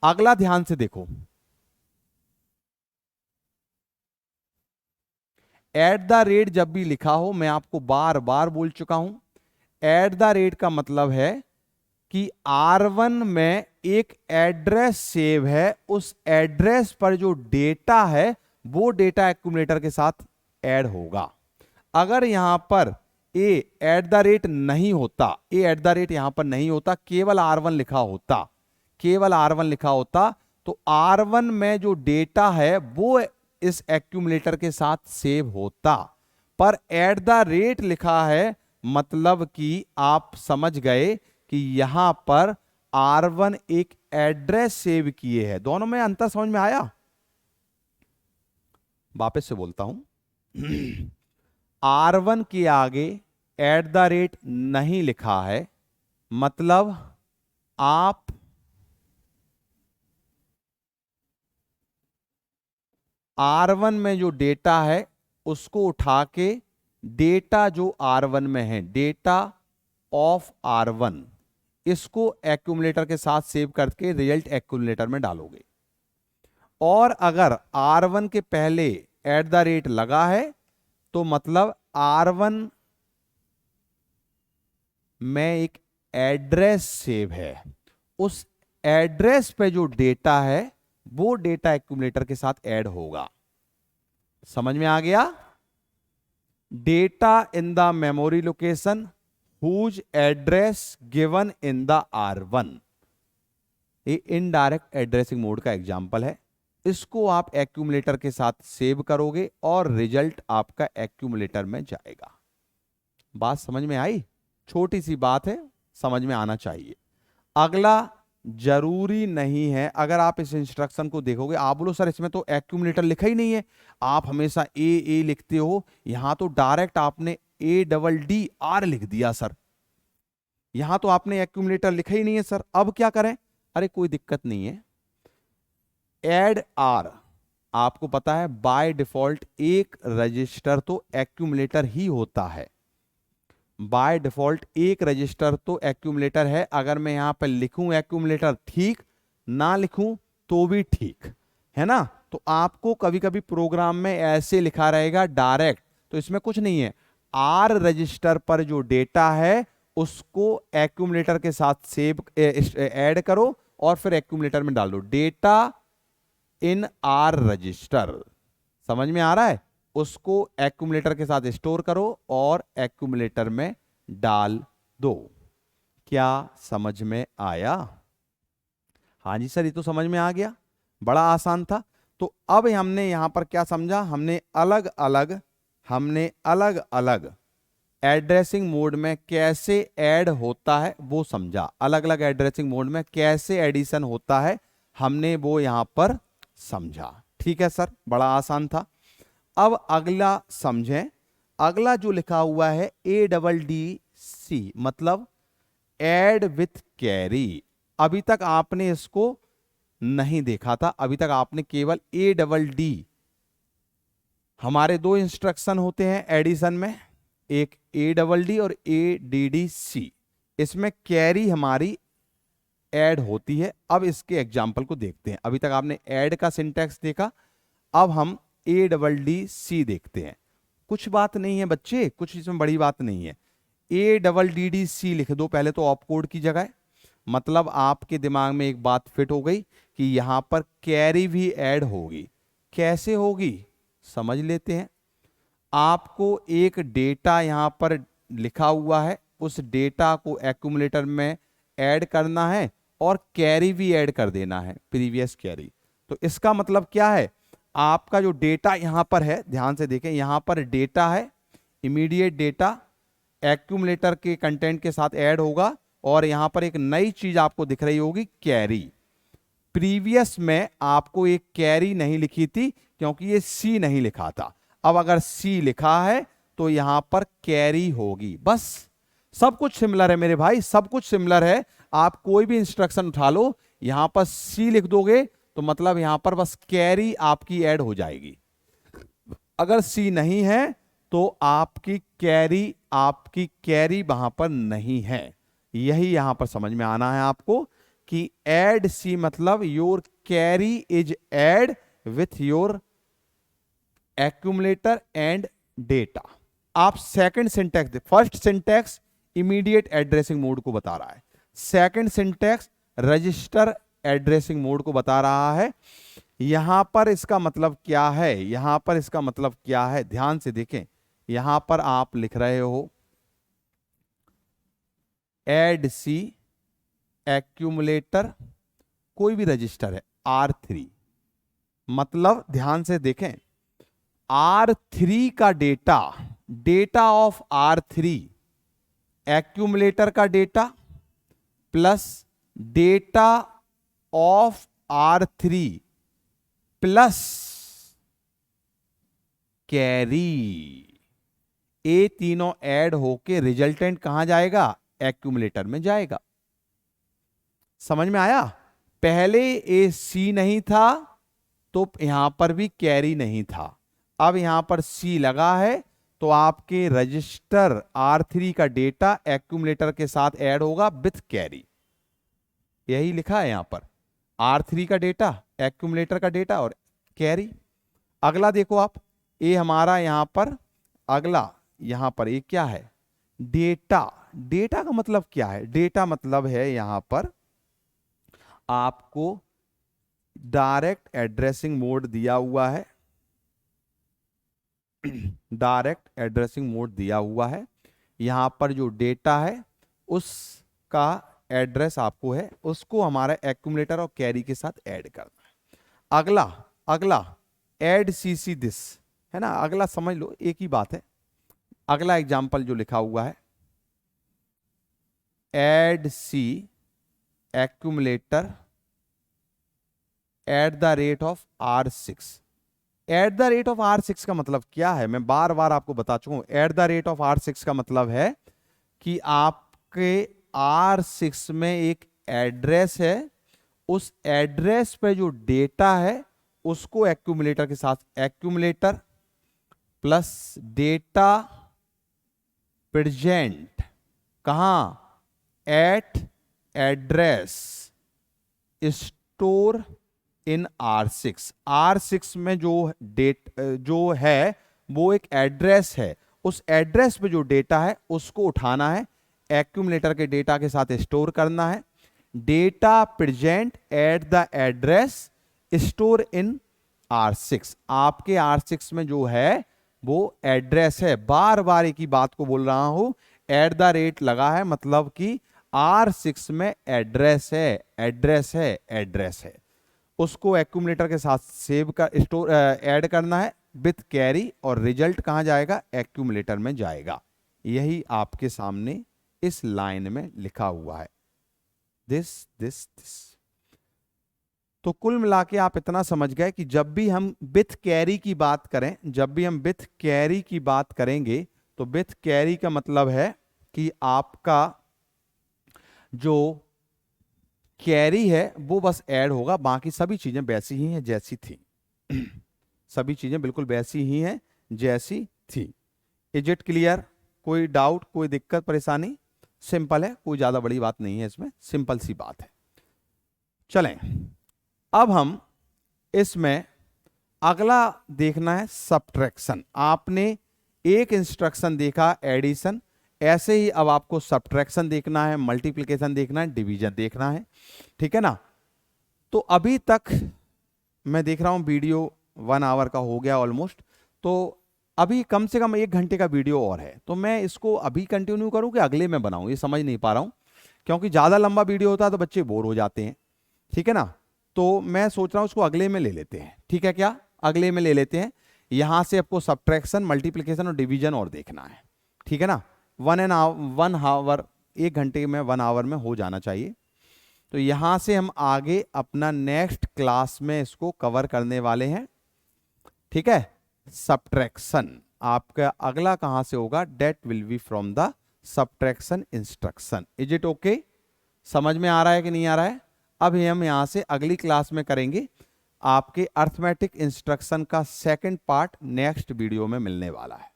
अगला ध्यान से देखो, एट द रेट जब भी लिखा हो, मैं आपको बार बार बोल चुका हूं, एट द रेट का मतलब है कि R1 में एक एड्रेस सेव है, उस एड्रेस पर जो डेटा है वो डेटा एक्यूमुलेटर के साथ ऐड होगा। अगर यहां पर ए एट द रेट नहीं होता, ए एट द रेट यहां पर नहीं होता, केवल R1 लिखा होता, केवल R1 लिखा होता, तो R1 में जो डेटा है वो इस एक्यूमुलेटर के साथ सेव होता। पर एट द रेट लिखा है मतलब कि आप समझ गए कि यहां पर R1 एक एड्रेस सेव किए है। दोनों में अंतर समझ में आया? वापस से बोलता हूं, R1 के आगे एट द रेट नहीं लिखा है, मतलब आप R1 में जो डेटा है उसको उठा के, डेटा जो R1 में है, डेटा ऑफ R1, इसको एक्यूमुलेटर के साथ सेव करके रिजल्ट एक्यूमुलेटर में डालोगे। और अगर R1 के पहले एट द रेट लगा है तो मतलब R1 में एक एड्रेस सेव है, उस एड्रेस पे जो डेटा है वो डेटा एक्यूमुलेटर के साथ ऐड होगा। समझ में आ गया? Data in the memory location whose address given in the R1, ये इनडायरेक्ट एड्रेसिंग मोड का एग्जांपल है। इसको आप एक्यूमुलेटर के साथ सेव करोगे और रिजल्ट आपका एक्यूमुलेटर में जाएगा। बात समझ में आई? छोटी सी बात है, समझ में आना चाहिए। अगला, जरूरी नहीं है, अगर आप इस इंस्ट्रक्शन को देखोगे, आप बोलो सर इसमें तो एक्यूमुलेटर लिखा ही नहीं है, आप हमेशा ए लिखते हो, यहां तो डायरेक्ट आपने ADDR लिख दिया सर, यहां तो आपने एक्यूमुलेटर लिखा ही नहीं है सर, अब क्या करें? अरे कोई दिक्कत नहीं है, एड आर, आपको पता है बाय डिफॉल्ट एक रजिस्टर तो एक्यूमुलेटर ही होता है, बाय डिफॉल्ट एक रजिस्टर तो एक्यूमुलेटर है। अगर मैं यहां पर लिखूं एक्यूमुलेटर ठीक, ना लिखूं तो भी ठीक है ना। तो आपको कभी कभी प्रोग्राम में ऐसे लिखा रहेगा डायरेक्ट, तो इसमें कुछ नहीं है, आर रजिस्टर पर जो डेटा है उसको एक्यूमुलेटर के साथ सेव ऐड करो और फिर एक्यूमुलेटर में डाल दो, डेटा इन आर रजिस्टर। समझ में आ रहा है? उसको एक्यूमुलेटर के साथ स्टोर करो और एक्यूमुलेटर में डाल दो। क्या समझ में आया? हाँ जी सर, ये तो समझ में आ गया, बड़ा आसान था। तो अब हमने यहां पर क्या समझा, हमने अलग अलग एड्रेसिंग मोड में कैसे ऐड होता है वो समझा, अलग अलग एड्रेसिंग मोड में कैसे एडिशन होता है हमने वो यहां पर समझा। ठीक है सर, बड़ा आसान था। अब अगला समझें, अगला जो लिखा हुआ है ADDC मतलब ऐड विथ कैरी। अभी तक आपने इसको नहीं देखा था, अभी तक आपने केवल ADD, हमारे दो इंस्ट्रक्शन होते हैं एडिशन में, एक ADD और ADDC, इसमें कैरी हमारी ऐड होती है। अब इसके एग्जाम्पल को देखते हैं। अभी तक आपने ऐड का सिंटैक्स देखा, अब हम ADDC देखते हैं। कुछ बात नहीं है बच्चे, कुछ इसमें बड़ी बात नहीं है। ADDC लिख दो पहले तो ऑपकोड की जगह, मतलब आपके दिमाग में एक बात फिट हो गई कि यहां पर कैरी भी ऐड होगी। कैसे होगी समझ लेते हैं। आपको एक डेटा यहां पर लिखा हुआ है, उस डेटा को एक्यूमुलेटर में ऐड करना है और कैरी भी ऐड कर देना है, प्रीवियस कैरी। तो इसका मतलब क्या है, आपका जो डेटा यहां पर है, ध्यान से देखें, यहां पर डेटा है, इमीडिएट डेटा एक्यूमुलेटर के कंटेंट के साथ ऐड होगा और यहां पर एक नई चीज आपको दिख रही होगी, कैरी। प्रीवियस में आपको एक कैरी नहीं लिखी थी क्योंकि ये सी नहीं लिखा था। अब अगर सी लिखा है तो यहां पर कैरी होगी। बस सब कुछ सिमिलर है मेरे भाई, सब कुछ सिमिलर है। आप कोई भी इंस्ट्रक्शन उठा लो, यहां पर सी लिख दोगे तो मतलब यहां पर बस कैरी आपकी ऐड हो जाएगी। अगर सी नहीं है तो आपकी कैरी वहां पर नहीं है। यही यहां पर समझ में आना है आपको कि ऐड सी मतलब your carry is add with your accumulator and data. आप second syntax, first syntax immediate addressing mode को बता रहा है, second syntax register addressing mode को बता रहा है। यहां पर इसका मतलब क्या है, यहां पर इसका मतलब क्या है, ध्यान से देखें। यहां पर आप लिख रहे हो ऐड सी एक्यूमुलेटर, कोई भी रजिस्टर है R3, मतलब ध्यान से देखें R3 का data, data of R3, accumulator का data plus data of R3 plus carry, ये तीनों ऐड होके रिजल्टेंट कहां जाएगा, एक्यूमुलेटर में जाएगा। समझ में आया। पहले ए सी नहीं था तो यहां पर भी कैरी नहीं था, अब यहां पर सी लगा है तो आपके रजिस्टर R3 का डेटा एक्यूमुलेटर के साथ ऐड होगा विथ कैरी। यही लिखा है यहां पर, R3 का डेटा, एक्यूमुलेटर का डेटा और कैरी। अगला देखो आप, ये हमारा यहां पर अगला, यहां पर ये क्या है, डेटा। डेटा का मतलब क्या है, डेटा मतलब है यहां पर आपको डायरेक्ट एड्रेसिंग मोड दिया हुआ है, डायरेक्ट एड्रेसिंग मोड दिया हुआ है। यहां पर जो डेटा है उसका एड्रेस आपको है, उसको हमारा एक्यूमुलेटर और कैरी के साथ ऐड करना है। अगला अगला ऐड सीसी दिस है ना, अगला समझ लो एक ही बात है। अगला एग्जांपल जो लिखा हुआ है add C accumulator at the rate of R6। At the rate of R6 का मतलब क्या है, मैं बार बार आपको बता चुका हूं। Eight the rate of R6 का मतलब है कि आपके R6 में एक एड्रेस है, उस एड्रेस पे जो डेटा है उसको एक्यूमुलेटर के साथ, एक्यूमुलेटर प्लस डेटा प्रेजेंट कहां, eight address store in R6। R6 में जो है वो एक एड्रेस है, उस एड्रेस पे जो डेटा है उसको उठाना है, एक्यूमुलेटर के डेटा के साथ स्टोर करना है। Data present at the address store in R6। आपके R6 में जो है वो एड्रेस है, बार बार एक ही बात को बोल रहा हूं, एट द रेट लगा है मतलब कि R6 में एड्रेस है, एड्रेस है, एड्रेस है, उसको एक्यूमुलेटर के साथ सेव कर स्टोर ऐड करना है विथ कैरी और रिजल्ट कहां जाएगा, एक्यूमुलेटर में जाएगा। यही आपके सामने इस लाइन में लिखा हुआ है, दिस दिस दिस। तो कुल मिला के आप इतना समझ गए कि जब भी हम विथ कैरी की बात करें, जब भी हम विथ कैरी की बात करेंगे, तो विथ कैरी का मतलब है कि आपका जो कैरी है वो बस ऐड होगा, बाकी सभी चीजें वैसी ही हैं जैसी थी। सभी चीजें बिल्कुल वैसी ही हैं जैसी थी। Is it clear? कोई डाउट, कोई दिक्कत परेशानी? सिंपल है, कोई ज्यादा बड़ी बात नहीं है इसमें, सिंपल सी बात है। चलें, अब हम इसमें अगला देखना है सब्ट्रैक्शन। आपने एक इंस्ट्रक्शन देखा एडिशन, ऐसे ही अब आपको सब्ट्रैक्शन देखना है, मल्टीप्लिकेशन देखना है, डिवीजन देखना है, ठीक है ना। तो अभी तक मैं देख रहा हूं वीडियो 1 आवर का हो गया ऑलमोस्ट, तो अभी कम से कम 1 घंटे का वीडियो और है, तो मैं इसको अभी कंटिन्यू करूं कि अगले में बनाऊं, ये समझ नहीं पा रहा हूं, क्योंकि ज्यादा लंबा वीडियो होता है तो बच्चे बोर हो जाते हैं, ठीक है ना। तो मैं सोच रहा हूं उसको अगले में ले लेते हैं, ठीक है क्या, अगले में ले लेते हैं। यहां से आपको सब्ट्रैक्शन, मल्टीप्लिकेशन और डिवीजन और देखना है, ठीक है ना। 1 आवर, 1 घंटे में 1 आवर में हो जाना चाहिए। तो यहां से हम आगे अपना नेक्स्ट क्लास में इसको कवर करने वाले हैं, ठीक है। सब्ट्रैक्शन आपका अगला कहां से होगा? That will be from the subtraction instruction. Is it okay? समझ में आ रहा है कि नहीं आ रहा है? अब हम यहां से अगली क्लास में करेंगे, आपके अर्थमेटिक इंस्ट्रक्शन का सेकंड पार्ट नेक्स्ट वीडियो में मिलने वाला है।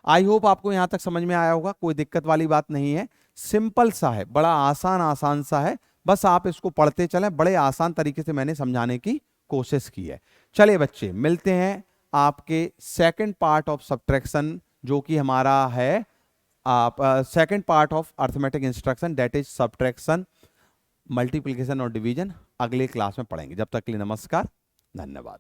आई होप आपको यहां तक समझ में आया होगा, कोई दिक्कत वाली बात नहीं है, सिंपल सा है, बड़ा आसान सा है, बस आप इसको पढ़ते चलें। बड़े आसान तरीके से मैंने समझाने की कोशिश की है। चलिए बच्चे, मिलते हैं आपके सेकंड पार्ट ऑफ सब्ट्रैक्शन, जो कि हमारा है आप second part of arithmetic instruction, that is subtraction, multiplication और डिवीजन, अगले क्लास में पढ़ेंगे। जब तक के लिए नमस्कार, धन्यवाद।